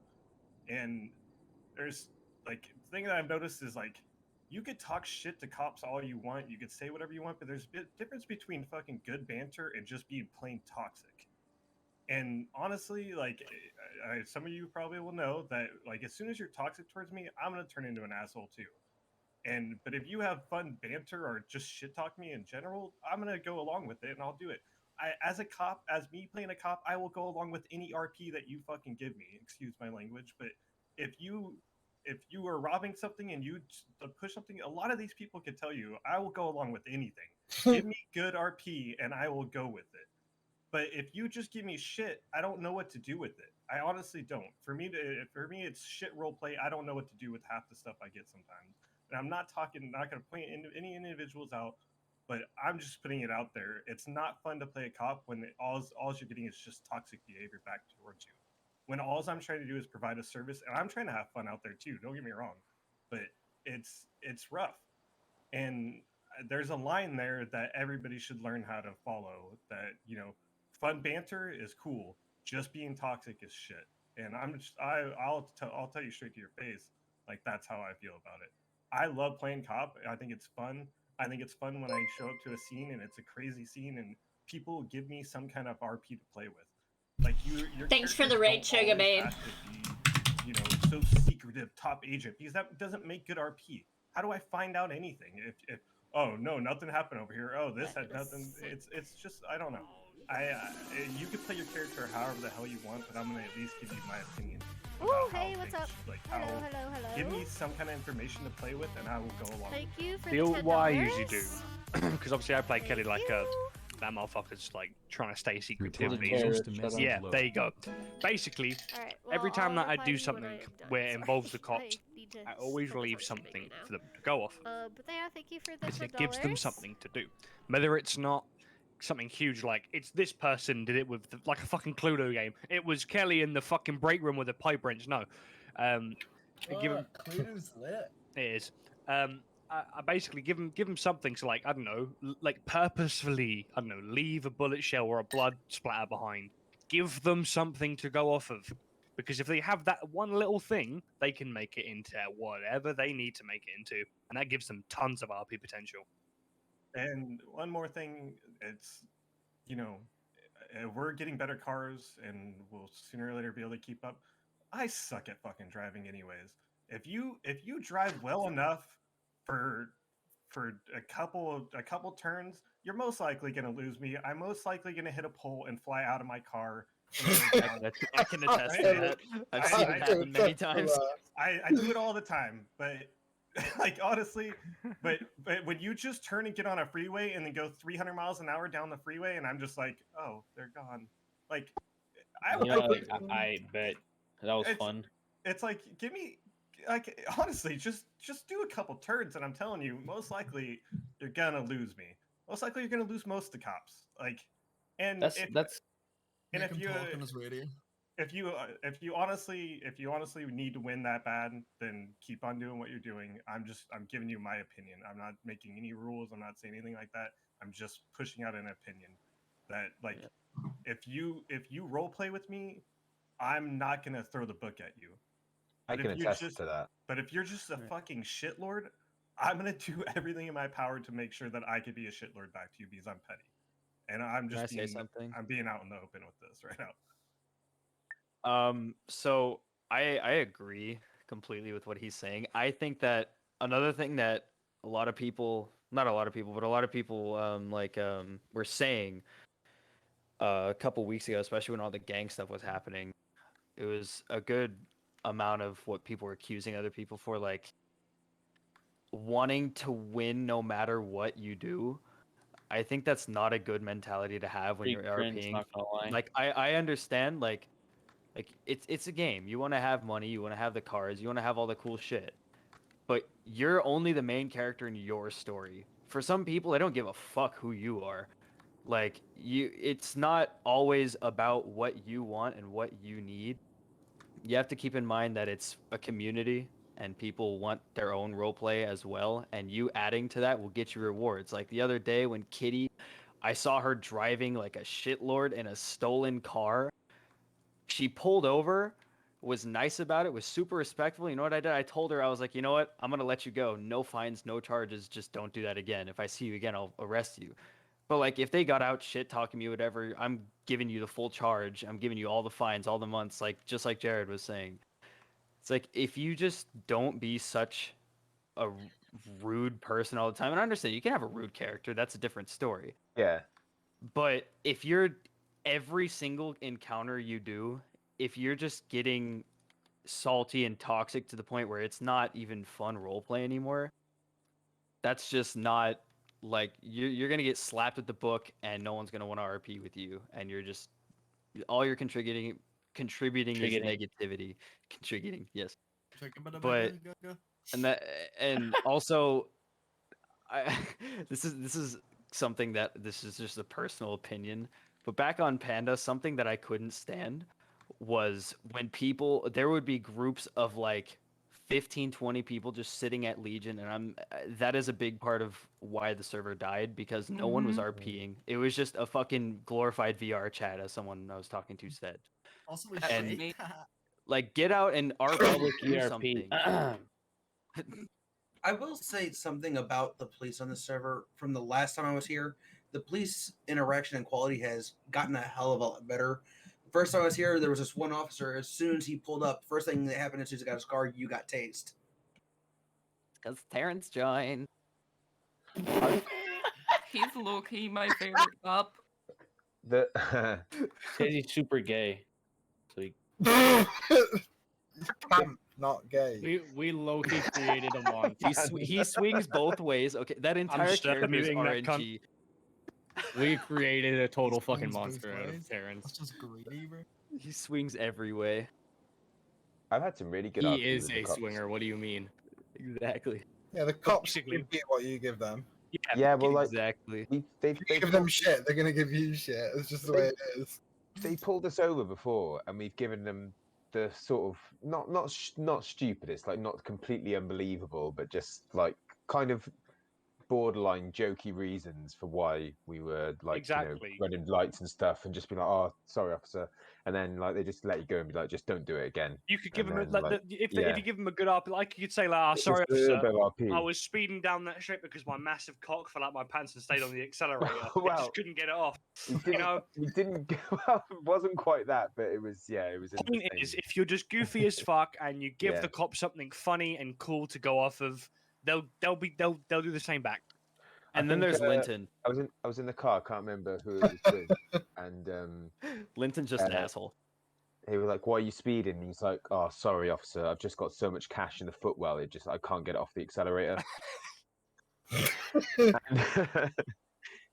Speaker 14: And there's like the thing that I've noticed is like you could talk shit to cops all you want, you could say whatever you want, but there's a difference between fucking good banter and just being plain toxic. And honestly, like some of you probably will know that like as soon as you're toxic towards me, I'm gonna turn into an asshole too. But if you have fun banter or just shit talk me in general, I'm gonna go along with it and I'll do it. As a cop, as me playing a cop, I will go along with any RP that you fucking give me. Excuse my language, but if you are robbing something and you push something, a lot of these people can tell you, I will go along with anything. Give me good RP and I will go with it. But if you just give me shit, I don't know what to do with it. I honestly don't. For me, it's shit role play. I don't know what to do with half the stuff I get sometimes. And I'm not going to point any individuals out, but I'm just putting it out there. It's not fun to play a cop when all you're getting is just toxic behavior back towards you. When all I'm trying to do is provide a service, and I'm trying to have fun out there too. Don't get me wrong, but it's rough. And there's a line there that everybody should learn how to follow. That fun banter is cool. Just being toxic is shit. And I'll tell you straight to your face, like that's how I feel about it. I love playing cop. I think it's fun. I think it's fun when I show up to a scene and it's a crazy scene and people give me some kind of RP to play with. Like your
Speaker 20: Thanks for the raid, Sugar Babe.
Speaker 14: Be, so secretive top agent because that doesn't make good RP. How do I find out anything? If oh no, nothing happened over here. Oh, this had nothing. It's just I don't know. You can play your character however the hell you want, but I'm gonna at least give you my opinion about
Speaker 20: Ooh,
Speaker 14: how
Speaker 20: hey, what's
Speaker 14: things,
Speaker 20: up?
Speaker 14: like
Speaker 20: Hello,
Speaker 14: how.
Speaker 20: hello, hello.
Speaker 14: Give me some kind of information to play with, and I will go along.
Speaker 20: Thank you for
Speaker 17: The
Speaker 20: the
Speaker 17: all,
Speaker 20: $10.
Speaker 17: what I usually do, because obviously I play Kelly like that motherfucker's like trying to stay secretive. Yeah, there you go. Basically,
Speaker 20: Alright,
Speaker 17: every
Speaker 20: well,
Speaker 17: time
Speaker 20: I'll
Speaker 17: that I
Speaker 20: reply
Speaker 17: do
Speaker 20: to you when I
Speaker 17: something
Speaker 20: am done.
Speaker 17: where it
Speaker 20: Sorry,
Speaker 17: involves the cops,
Speaker 20: I need to
Speaker 17: I always
Speaker 20: focus
Speaker 17: leave
Speaker 20: on
Speaker 17: something
Speaker 20: right now.
Speaker 17: for them to go off of.
Speaker 20: But yeah, thank you for the
Speaker 17: Because
Speaker 20: $10.
Speaker 17: it gives them something to do. Whether it's not something huge like it's this person did it with like a fucking Cluedo game. It was Kelly in the fucking break room with a pipe wrench. No, give him.
Speaker 18: Cluedo's lit.
Speaker 17: It is. I basically give him something to like I don't know, like purposefully I don't know, leave a bullet shell or a blood splatter behind. Give them something to go off of, because if they have that one little thing, they can make it into whatever they need to make it into, and that gives them tons of RP potential.
Speaker 14: And one more thing, it's we're getting better cars, and we'll sooner or later be able to keep up. I suck at fucking driving, anyways. If you drive well enough for a couple turns, you're most likely gonna lose me. I'm most likely gonna hit a pole and fly out of my car.
Speaker 10: I can attest to that. I've seen it happen many times.
Speaker 14: I do it all the time, but like honestly, but when you just turn and get on a freeway and then go 300 miles an hour down the freeway, and I'm just like, oh, they're gone. Like,
Speaker 5: I bet that was
Speaker 14: it's,
Speaker 5: fun.
Speaker 14: It's like, give me, like, honestly, just do a couple turns, and I'm telling you, most likely you're gonna lose me. Most likely you're gonna lose most of the cops. Like, and
Speaker 5: That's
Speaker 14: and
Speaker 18: Make
Speaker 14: if
Speaker 18: him
Speaker 14: you
Speaker 18: talk on his radio.
Speaker 14: if you honestly need to win that bad, then keep on doing what you're doing. I'm giving you my opinion. I'm not making any rules. I'm not saying anything like that. I'm just pushing out an opinion that like if you role play with me, I'm not gonna throw the book at you.
Speaker 9: I
Speaker 14: But
Speaker 9: can
Speaker 14: if you
Speaker 9: attest
Speaker 14: just
Speaker 9: to that.
Speaker 14: but if you're just a fucking shitlord, I'm gonna do everything in my power to make sure that I could be a shitlord back to you because I'm petty. And I'm
Speaker 10: Can I
Speaker 14: just
Speaker 10: say something?
Speaker 14: I'm being out in the open with this right now.
Speaker 10: So I agree completely with what he's saying. I think that another thing that a lot of people, not a lot of people, but a lot of people were saying a couple weeks ago, especially when all the gang stuff was happening, it was a good amount of what people were accusing other people for, like wanting to win no matter what you do. I think that's not a good mentality to have when
Speaker 5: Pretty
Speaker 10: you're
Speaker 5: cringe,
Speaker 10: RPing.
Speaker 5: not gonna lie.
Speaker 10: Like I understand like it's a game. You want to have money, you want to have the cars, you want to have all the cool shit. But you're only the main character in your story. For some people, they don't give a fuck who you are. Like it's not always about what you want and what you need. You have to keep in mind that it's a community and people want their own roleplay as well, and you adding to that will get you rewards. Like the other day when Kitty, I saw her driving like a shitlord in a stolen car. She pulled over, was nice about it, was super respectful. You know what I did? I told her, I was like, you know what? I'm going to let you go. No fines, no charges. Just don't do that again. If I see you again, I'll arrest you. But like, if they got out shit talking me, whatever, I'm giving you the full charge. I'm giving you all the fines, all the months, like just like Jared was saying. It's like, if you just don't be such a rude person all the time, and I understand you can have a rude character, that's a different story.
Speaker 9: Yeah.
Speaker 10: But if you're every single encounter you do, if you're just getting salty and toxic to the point where it's not even fun roleplay anymore, that's just not like you're gonna get slapped with the book and no one's gonna want to RP with you, and you're just all you're contributing is negativity. Contributing, yes. But and also this is something that this is just a personal opinion, but back on Panda, something that I couldn't stand was when there would be groups of like 15 20 people just sitting at Legion, and that is a big part of why the server died, because no one was RPing. It was just a fucking glorified VR chat, as someone I was talking to said.
Speaker 18: Also,
Speaker 10: and like get out and RP, do something.
Speaker 6: I will say something about the police on the server. From the last time I was here, the police interaction and quality has gotten a hell of a lot better. First time I was here, there was this one officer. As soon as he pulled up, first thing that happened as soon as he got his car, you got tased.
Speaker 10: Because Terrence joined.
Speaker 13: He's low key my favorite cop.
Speaker 9: The
Speaker 5: says he's super gay. So he...
Speaker 1: Pimp, not gay.
Speaker 20: We low key created a monster.
Speaker 10: He swings both ways. Okay, that entire character is RNG.
Speaker 20: We created a total fucking monster out of Terrence.
Speaker 18: That's just greedy, bro.
Speaker 10: He swings every way.
Speaker 9: I've had some really good.
Speaker 20: He
Speaker 9: RP
Speaker 20: is
Speaker 9: with the
Speaker 20: a
Speaker 9: cops.
Speaker 20: swinger. What do you mean?
Speaker 10: Exactly.
Speaker 1: Yeah, the cops give you what you give them.
Speaker 9: Yeah, well, like
Speaker 10: exactly.
Speaker 9: They
Speaker 1: If you give them shit, they're gonna give you shit. It's just the way it is.
Speaker 9: They pulled us over before, and we've given them the sort of not stupidest, like not completely unbelievable, but just like kind of borderline jokey reasons for why we were like running lights and stuff, and just be like, "Oh, sorry, officer," and then like they just let you go and be like, "Just don't do it again."
Speaker 17: You could give
Speaker 9: And
Speaker 17: them
Speaker 9: then,
Speaker 17: if
Speaker 9: yeah.
Speaker 17: you give them a good RP, like you could say like, "Oh,
Speaker 9: It's
Speaker 17: sorry,
Speaker 9: a little
Speaker 17: officer,
Speaker 9: bit of RP.
Speaker 17: I was speeding down that strip because my massive cock fell out my pants and stayed on the accelerator. I
Speaker 9: Well,
Speaker 17: just couldn't get it off."
Speaker 9: we didn't. Well, it wasn't quite that, but it was. Yeah, it was.
Speaker 17: The point is, if you're just goofy as fuck and you give
Speaker 9: Yeah.
Speaker 17: the cops something funny and cool to go off of, they'll do the same back.
Speaker 10: And then there's Linton.
Speaker 9: I was in the car. I can't remember who it was with, and
Speaker 10: Linton's just an asshole.
Speaker 9: They were like, "Why are you speeding?" And he's like, "Oh, sorry, officer. I've just got so much cash in the footwell. I can't get it off the accelerator."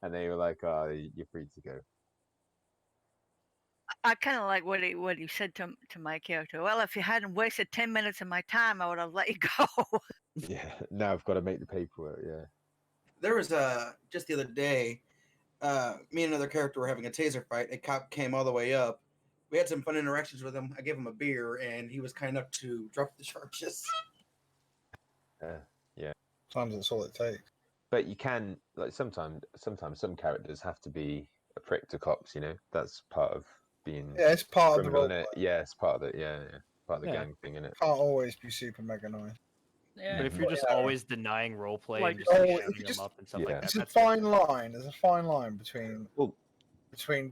Speaker 9: and they were like, "Oh, you're free to go."
Speaker 2: I kind of like what he said to my character. Well, if you hadn't wasted 10 minutes of my time, I would have let you go.
Speaker 9: Yeah. Now I've got to make the paperwork. Yeah.
Speaker 6: There was just the other day, me and another character were having a taser fight. A cop came all the way up. We had some fun interactions with him. I gave him a beer, and he was kind enough to drop the charges.
Speaker 9: Yeah.
Speaker 1: Sometimes that's all it takes.
Speaker 9: But you can like sometimes some characters have to be a prick to cops. You know, that's part of being.
Speaker 1: Yeah, it's part of the
Speaker 9: criminal,
Speaker 1: role.
Speaker 9: innit? Yeah, it's part of it. Yeah, part of the
Speaker 1: Yeah.
Speaker 9: gang thing, innit?
Speaker 1: Can't always be super mega nice.
Speaker 13: Yeah.
Speaker 10: But if you're just always denying roleplay
Speaker 1: Like,
Speaker 10: and just like,
Speaker 1: oh,
Speaker 10: shutting them up and stuff like that,
Speaker 1: It's a
Speaker 10: that's
Speaker 1: fine line. There's a fine line between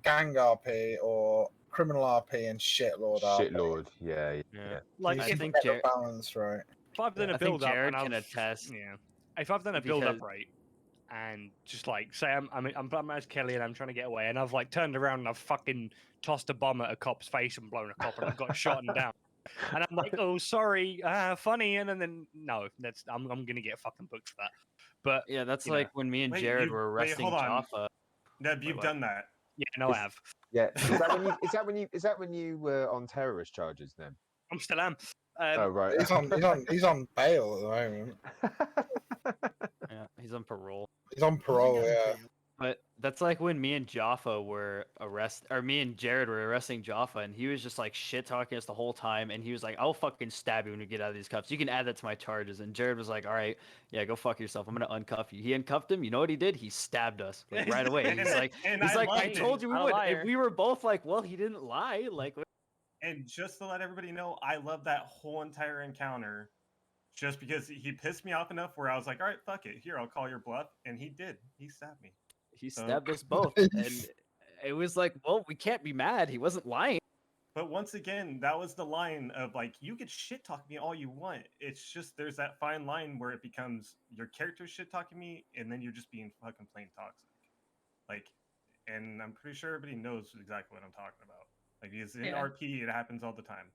Speaker 1: gang RP or criminal RP and shitlord RP.
Speaker 9: Shitlord, yeah.
Speaker 17: Like,
Speaker 1: You
Speaker 17: I
Speaker 1: should
Speaker 17: think
Speaker 1: get the
Speaker 17: Jared-
Speaker 1: balance right.
Speaker 17: If I've done a
Speaker 10: I think
Speaker 17: build up,
Speaker 10: Jared
Speaker 17: and
Speaker 10: can
Speaker 17: I've,
Speaker 10: attest.
Speaker 17: yeah, if I've done a build up
Speaker 10: because-
Speaker 17: right, and just like say I'm as Kelly and I'm trying to get away, and I've like turned around and I've fucking tossed a bomb at a cop's face and blown a cop, and I've got shot and down, and I'm like, oh sorry, funny, and then no, that's I'm gonna get fucking booked for that. But
Speaker 10: yeah, that's
Speaker 17: you
Speaker 10: like
Speaker 17: know.
Speaker 10: when me and
Speaker 14: Wait,
Speaker 10: Jared
Speaker 14: you-
Speaker 10: were
Speaker 14: wait,
Speaker 10: arresting
Speaker 14: hold on.
Speaker 10: Jaffa.
Speaker 14: Neb, you've
Speaker 10: what?
Speaker 14: done that.
Speaker 17: Yeah, no, I have.
Speaker 9: Yeah, is that when you were on terrorist charges then?
Speaker 17: I'm still am.
Speaker 9: Oh right.
Speaker 1: He's on bail at the moment.
Speaker 10: Yeah, he's on parole.
Speaker 1: He's on parole. Yeah.
Speaker 10: But that's like when me and Jaffa were me and Jared were arresting Jaffa, and he was just like shit talking us the whole time, and he was like, "I'll fucking stab you when we get out of these cuffs. You can add that to my charges." And Jared was like, "All right, yeah, go fuck yourself. I'm gonna uncuff you." He uncuffed him. You know what he did? He stabbed us like, right away. He's like, I told you we would. If we were both like, well, he didn't lie. Like,
Speaker 14: And just to let everybody know, I love that whole entire encounter just because he pissed me off enough where I was like, all right, fuck it. Here, I'll call your bluff. And he did. He stabbed me.
Speaker 10: he stabbed us both, and it was like, well, we can't be mad. He wasn't lying.
Speaker 14: But once again, that was the line of like, you could shit talk me all you want. It's just there's that fine line where it becomes your character shit talking me, and then you're just being fucking plain toxic. Like, and I'm pretty sure everybody knows exactly what I'm talking about. Like, because in
Speaker 13: Yeah.
Speaker 14: RP, it happens all the time.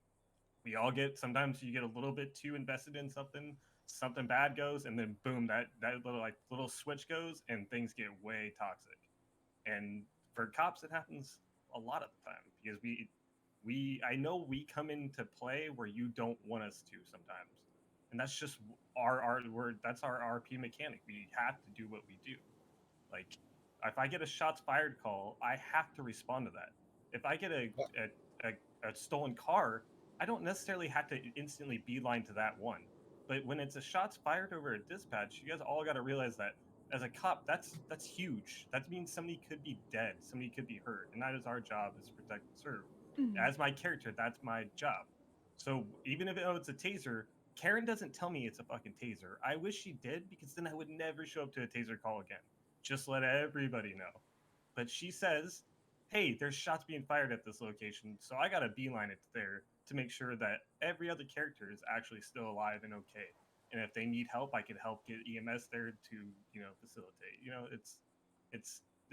Speaker 14: We all sometimes you get a little bit too invested in something bad goes, and then boom, that little switch goes, and things get way toxic. And for cops, it happens a lot of the time because I know we come into play where you don't want us to sometimes, and that's just that's our RP mechanic. We have to do what we do. Like, if I get a shots fired call, I have to respond to that. If I get a stolen car, I don't necessarily have to instantly beeline to that one. But when it's a shots fired over a dispatch, you guys all got to realize that as a cop, that's huge. That means somebody could be dead, somebody could be hurt, and that is our job, is to protect and serve. As my character, that's my job. So even if it's a taser, Karen doesn't tell me it's a fucking taser. I wish she did, because then I would never show up to a taser call again. Just let everybody know. But she says, hey, there's shots being fired at this location, so I gotta beeline it there to make sure that every other character is actually still alive and okay. and if they need help, I could help get EMS there to facilitate.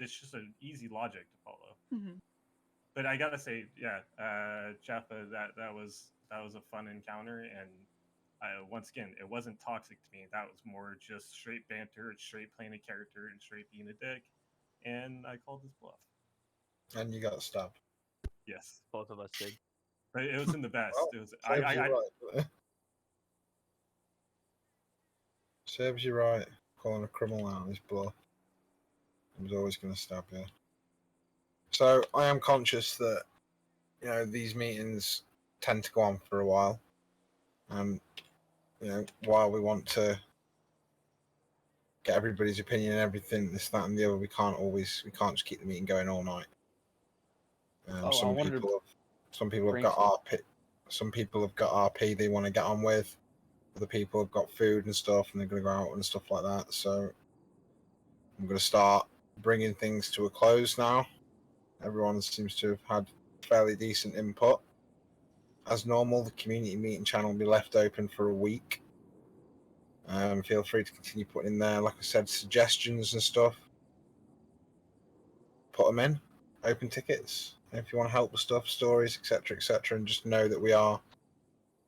Speaker 14: It's just an easy logic to follow.
Speaker 13: Mhm.
Speaker 14: But I gotta say, yeah, Jaffa, that was a fun encounter, and once again, it wasn't toxic to me. That was more just straight banter, straight playing a character, and straight being a dick. And I called his bluff.
Speaker 1: And you got stabbed.
Speaker 14: Yes,
Speaker 10: both of us did.
Speaker 14: But it was in the best.
Speaker 1: Well,
Speaker 14: It was
Speaker 1: serves you right. Serves you right. Calling a criminal out on his bluff. He was always going to stab you. So I am conscious that these meetings tend to go on for a while, and while we want to get everybody's opinion and everything, this, that, and the other, we can't just keep the meeting going all night. Some people have got RP. Some people have got RP they want to get on with. Other people have got food and stuff, and they're going to go out and stuff like that. So I'm going to start bringing things to a close now. Everyone seems to have had fairly decent input. As normal, the community meeting channel will be left open for a week. Feel free to continue putting in there, like I said, suggestions and stuff. Put them in. Open tickets. If you want to help with stuff, stories, etc., and just know that we are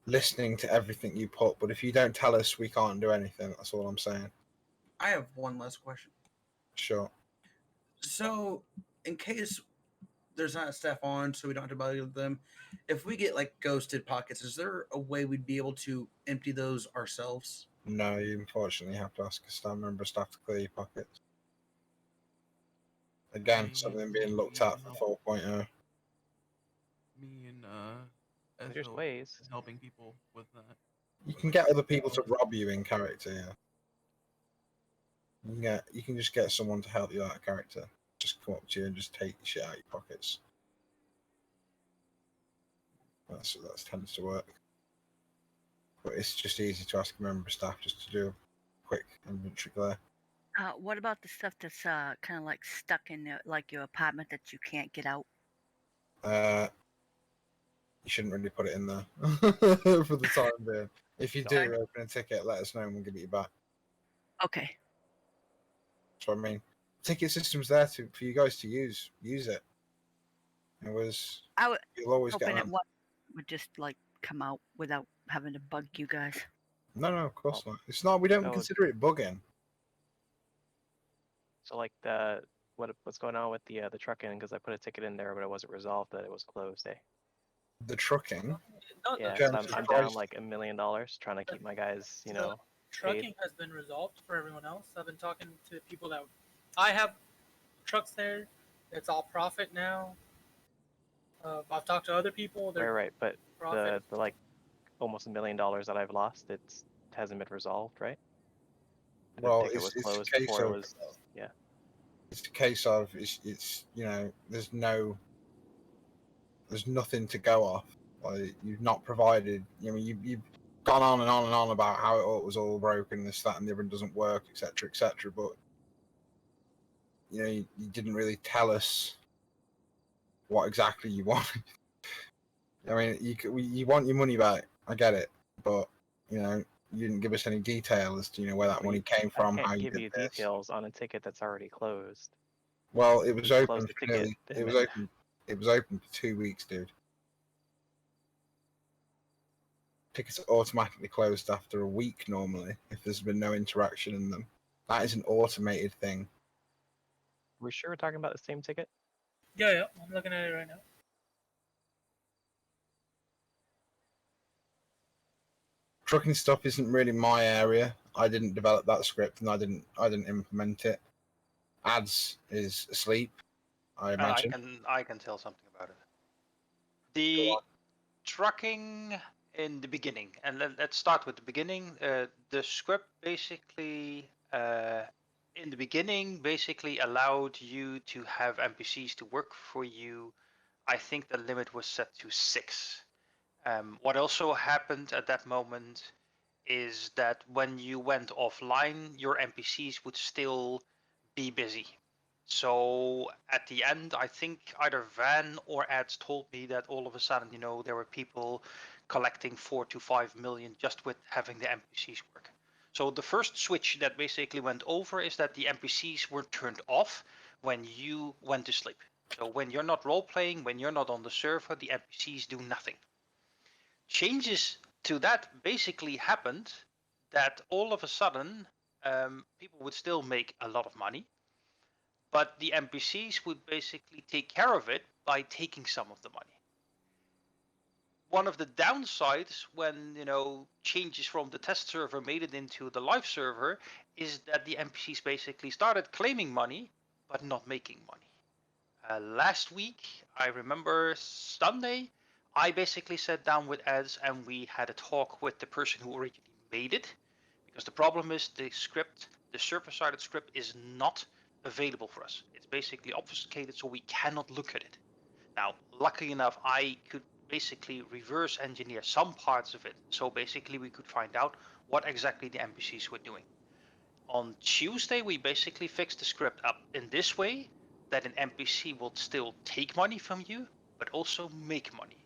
Speaker 1: listening to everything you put. But if you don't tell us, we can't do anything. That's all I'm saying.
Speaker 6: I have one last question.
Speaker 1: Sure.
Speaker 6: So, in case there's not staff on, so we don't have to bother them, if we get like ghosted pockets, is there a way we'd be able to empty those ourselves?
Speaker 1: No, you unfortunately have to ask a member of staff to clear your pockets. Again, something being looked at for 4.0.
Speaker 21: Me and
Speaker 7: There's
Speaker 21: Ezra
Speaker 7: ways.
Speaker 21: is helping people with that.
Speaker 1: You can get other people to rob you in character, yeah. You can just get someone to help you out of character. Just come up to you and just take shit out of your pockets. That tends to work. But it's just easy to ask a member of staff just to do a quick inventory clear.
Speaker 2: What about the stuff that's kind of like stuck in like your apartment that you can't get out?
Speaker 1: You shouldn't really put it in there for the time being. If you do open a ticket, let us know and we'll give it you back.
Speaker 2: Okay.
Speaker 1: That's what I mean. Ticket system's there for you guys to use. Use it. You'll always get
Speaker 2: hoping
Speaker 1: that.
Speaker 2: it would just like come out without having to bug you guys.
Speaker 1: No, of course not. It's not. We don't consider it bugging.
Speaker 7: So like what's going on with the trucking? Because I put a ticket in there, but it wasn't resolved that it was closed.
Speaker 1: The trucking.
Speaker 7: Yeah, so I'm down like $1 million trying to keep my guys,
Speaker 22: Trucking
Speaker 7: paid.
Speaker 22: has been resolved for everyone else. I've been talking to people that I have trucks there. It's all profit now. I've talked to other people.
Speaker 7: Right, but
Speaker 22: profit.
Speaker 7: the like almost $1 million that I've lost, it hasn't been resolved, right?
Speaker 1: Well,
Speaker 7: the ticket was closed before it was. Yeah.
Speaker 1: It's a case of it's there's nothing to go off. Like, you've not provided. You've gone on and on and on about how it was all broken, this, that, and the other, and doesn't work, etc. But you didn't really tell us what exactly you wanted. I mean, you want your money back. I get it, but you didn't give us any detail as to where that money came from.
Speaker 7: I can't
Speaker 1: how you
Speaker 7: give
Speaker 1: did
Speaker 7: you
Speaker 1: this.
Speaker 7: details on a ticket that's already closed.
Speaker 1: Well, it was
Speaker 7: You
Speaker 1: open
Speaker 7: closed the
Speaker 1: for
Speaker 7: ticket,
Speaker 1: it was open. It was open for 2 weeks, dude. Tickets are automatically closed after a week normally if there's been no interaction in them. That is an automated thing.
Speaker 7: We're sure we're talking about the same ticket?
Speaker 22: Yeah, I'm looking at it right now.
Speaker 1: Trucking stuff isn't really my area. I didn't develop that script and I didn't implement it. Ads is asleep, I imagine.
Speaker 15: I can tell something about it. The trucking in the beginning, and let's start with the beginning. The script basically, in the beginning, basically allowed you to have NPCs to work for you. I think the limit was set to 6. What also happened at that moment is that when you went offline, your NPCs would still be busy. So at the end, I think either Van or Ads told me that all of a sudden, there were people collecting 4 to 5 million just with having the NPCs work. So the first switch that basically went over is that the NPCs were turned off when you went to sleep. So when you're not role playing, when you're not on the server, the NPCs do nothing. Changes to that basically happened that all of a sudden people would still make a lot of money, but the NPCs would basically take care of it by taking some of the money. One of the downsides when changes from the test server made it into the live server is that the NPCs basically started claiming money but not making money. Last week, I remember Sunday, I basically sat down with Eds and we had a talk with the person who originally made it, because the problem is the script, the server-sided script, is not available for us. It's basically obfuscated, so we cannot look at it. Now, luckily enough, I could basically reverse engineer some parts of it, so basically we could find out what exactly the NPCs were doing. On Tuesday, we basically fixed the script up in this way that an NPC will still take money from you, but also make money.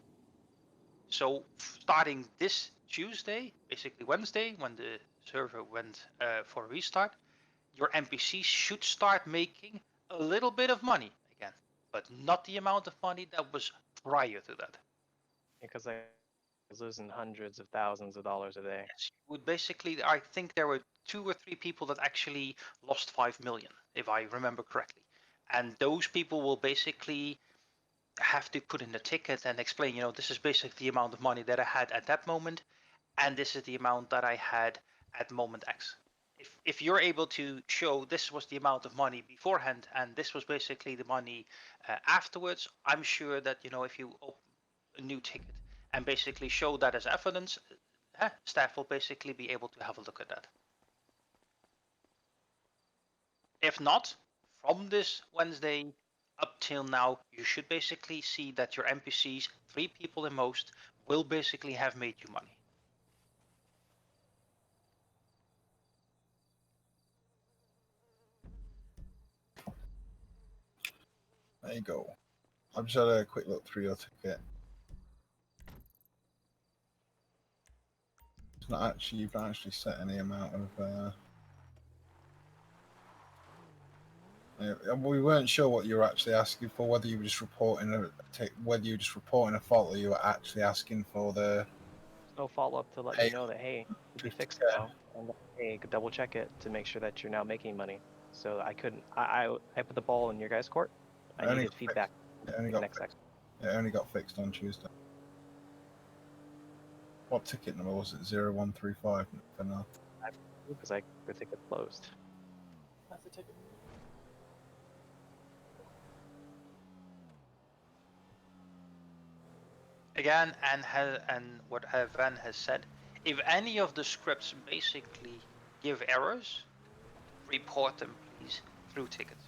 Speaker 15: So starting this Tuesday, basically Wednesday, when the server went for a restart, your NPCs should start making a little bit of money again, but not the amount of money that was prior to that.
Speaker 7: Because I was losing hundreds of thousands of dollars a day.
Speaker 15: Yes, would basically, I think there were 2 or 3 people that actually lost 5 million, if I remember correctly. And those people will basically have to put in a ticket and explain, this is basically the amount of money that I had at that moment, and this is the amount that I had at moment X. If you're able to show this was the amount of money beforehand and this was basically the money afterwards, I'm sure that if you open a new ticket and basically show that as evidence, staff will basically be able to have a look at that. If not, from this Wednesday up till now, you should basically see that your NPCs, 3 people in most, will basically have made you money.
Speaker 1: There you go. I've just had a quick look through your ticket. It's not actually, you've not actually set any amount of. We weren't sure what you were actually asking for. Whether you were just reporting a fault, or you were actually asking for the.
Speaker 7: No follow-up to let you know that, hey, you fixed it now, and hey, double check it to make sure that you're now making money. So I couldn't. I put the ball in your guys' court. I needed feedback.
Speaker 1: It only got fixed on Tuesday. What ticket number was it? 0135 for now.
Speaker 7: Because the ticket closed.
Speaker 22: That's the ticket.
Speaker 15: Again, and what Van has said, if any of the scripts basically give errors, report them please through tickets.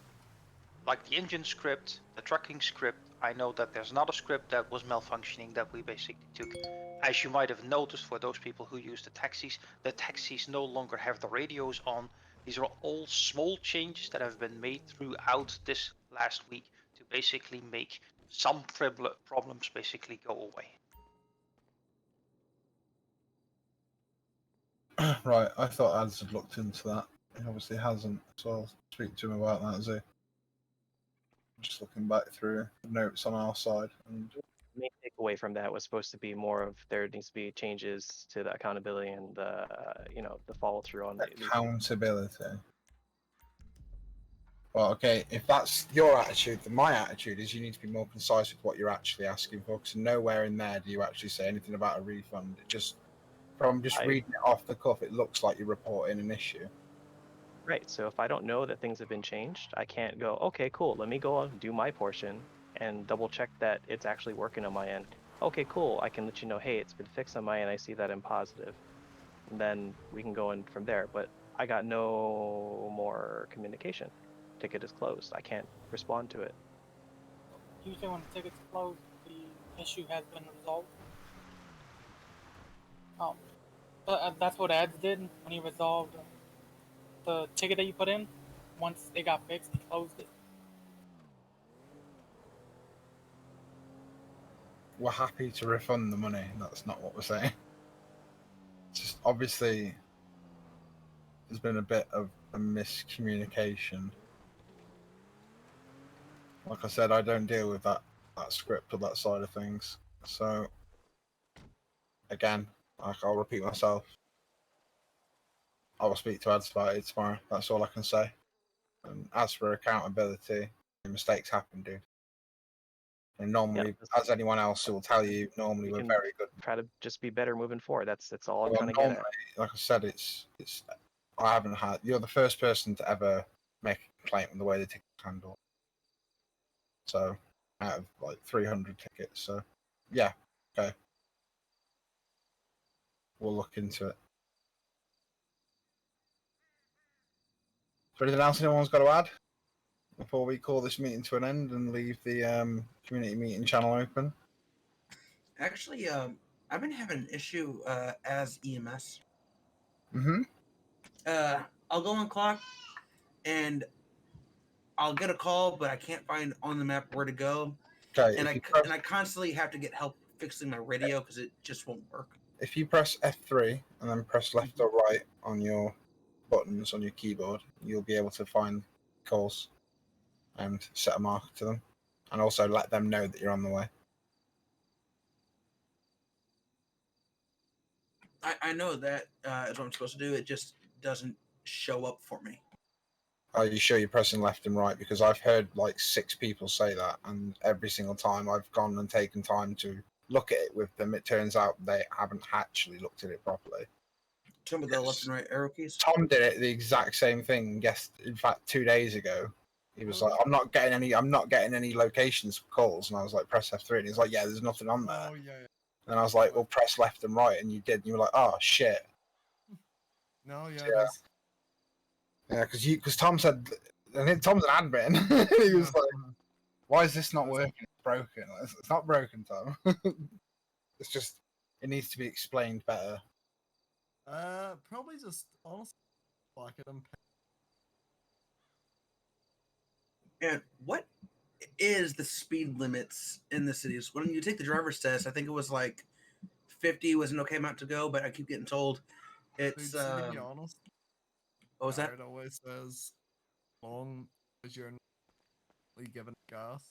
Speaker 15: Like the engine script, the trucking script, I know that there's another script that was malfunctioning that we basically took. As you might have noticed, for those people who use the taxis no longer have the radios on. These are all small changes that have been made throughout this last week to basically make some problems basically go away.
Speaker 1: Right, I thought Ads had looked into that. He obviously hasn't, so I'll speak to him about that, Zoo. Just looking back through the notes on our side. And
Speaker 7: The main takeaway from that was supposed to be more of there needs to be changes to the accountability and the the follow through on the
Speaker 1: accountability. Well, okay, if that's your attitude, then my attitude is you need to be more concise with what you're actually asking for, because nowhere in there do you actually say anything about a refund. It just, from reading it off the cuff, it looks like you're reporting an issue.
Speaker 7: Right. So if I don't know that things have been changed, I can't go, okay, cool, let me go and do my portion and double check that it's actually working on my end. Okay, cool, I can let you know, hey, it's been fixed on my end, I see that in positive. And then we can go in from there. But I got no more communication. Ticket is closed. I can't respond to it.
Speaker 22: Usually when the ticket's closed, the issue has been resolved. That's what Ads did when he resolved the ticket that you put in. Once it got fixed, he closed it.
Speaker 1: We're happy to refund the money. That's not what we're saying. Just obviously, there's been a bit of a miscommunication. Like I said, I don't deal with that script or that side of things. So again, like I'll repeat myself. I will speak to Ads about it tomorrow. That's all I can say. And as for accountability, mistakes happen, dude. And normally, as anyone else will tell you, normally we're very good.
Speaker 7: Try to just be better moving forward. That's all I'm
Speaker 1: Well,
Speaker 7: trying to get
Speaker 1: normally,
Speaker 7: at.
Speaker 1: like I said, it's. I haven't had. You're the first person to ever make a complaint with the way the tickets handled. So, out of like 300 tickets, so yeah, okay. We'll look into it. Is there anything else anyone's got to add before we call this meeting to an end and leave the community meeting channel open?
Speaker 6: Actually, I've been having an issue as EMS.
Speaker 1: Mm-hmm.
Speaker 6: I'll go on clock, and I'll get a call, but I can't find on the map where to go.
Speaker 1: Okay.
Speaker 6: And I constantly have to get help fixing my radio because it just won't work.
Speaker 1: If you press F3 and then press left or right on your buttons on your keyboard, you'll be able to find calls and set a marker to them, and also let them know that you're on the way.
Speaker 6: I know that is what I'm supposed to do. It just doesn't show up for me.
Speaker 1: Are you sure you're pressing left and right? Because I've heard like 6 people say that, and every single time I've gone and taken time to look at it with them, it turns out they haven't actually looked at it properly.
Speaker 6: Some of the left and right arrow keys.
Speaker 1: Tom did it the exact same thing. Yes, in fact, 2 days ago, he was like, "I'm not getting any locations for calls," and I was like, "Press F3," and he's like, "Yeah, there's nothing on there."
Speaker 18: Oh yeah.
Speaker 1: And I was like, "Well, press left and right," and you did, and you were like, "Oh shit."
Speaker 18: No, yeah.
Speaker 1: Yeah. Yeah, because Tom said, and then Tom's an admin. He was like, "Why is this not working? It's broken." Like, it's not broken, Tom. It's just it needs to be explained better.
Speaker 18: Probably just honestly like it and
Speaker 6: And what is the speed limits in the cities? When you take the driver's test, I think it was like 50 was an okay amount to go, but I keep getting told it's.
Speaker 18: Dude, to be honest,
Speaker 6: what was that?
Speaker 18: Jared always says, long as you're not given gas.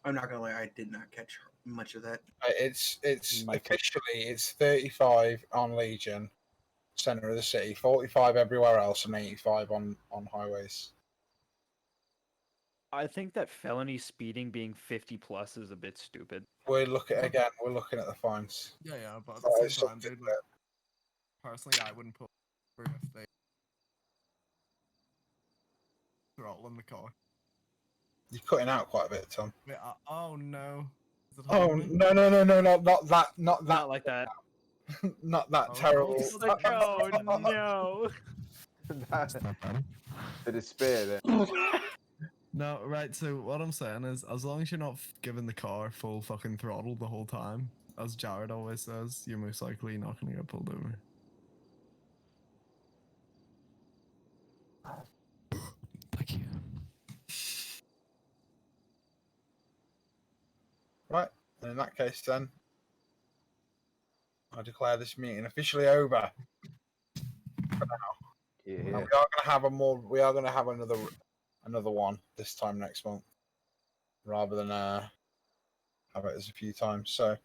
Speaker 6: I'm not gonna lie, I did not catch much of that.
Speaker 1: It's officially it's 35 on Legion, center of the city, 45 everywhere else, and 85 on highways.
Speaker 10: I think that felony speeding being 50 plus is a bit stupid.
Speaker 1: We're looking at the fines.
Speaker 18: Yeah, but at the same time, dude, like, personally, I wouldn't put if they throttle in the car.
Speaker 1: You're cutting out quite a bit, Tom.
Speaker 18: Wait, oh no.
Speaker 1: Oh no, not that,
Speaker 10: Not like that.
Speaker 1: Not that terrible.
Speaker 10: Oh no.
Speaker 9: The despair there.
Speaker 18: No, right, so what I'm saying is, as long as you're not giving the car full fucking throttle the whole time, as Jared always says, you're most likely not going to get pulled over.
Speaker 1: Thank you. Right, and in that case then, I declare this meeting officially over for now.
Speaker 9: Yeah.
Speaker 1: Now, we are gonna have another one this time next month, rather than have it as a few times. So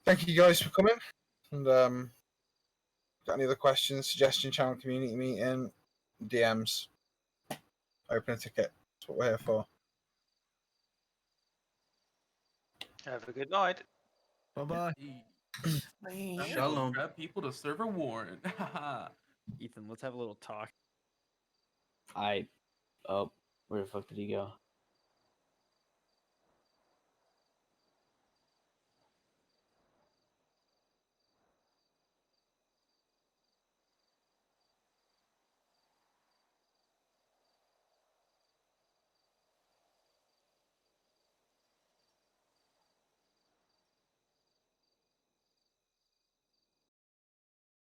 Speaker 1: thank you guys for coming, and got any other questions, suggestion, channel, community meeting, DMs, open a ticket. That's what we're here for.
Speaker 15: Have a good night.
Speaker 18: Bye-bye.
Speaker 6: Shalom.
Speaker 21: Grab people to serve a warrant.
Speaker 10: Ethan, let's have a little talk.
Speaker 5: Oh, where the fuck did he go?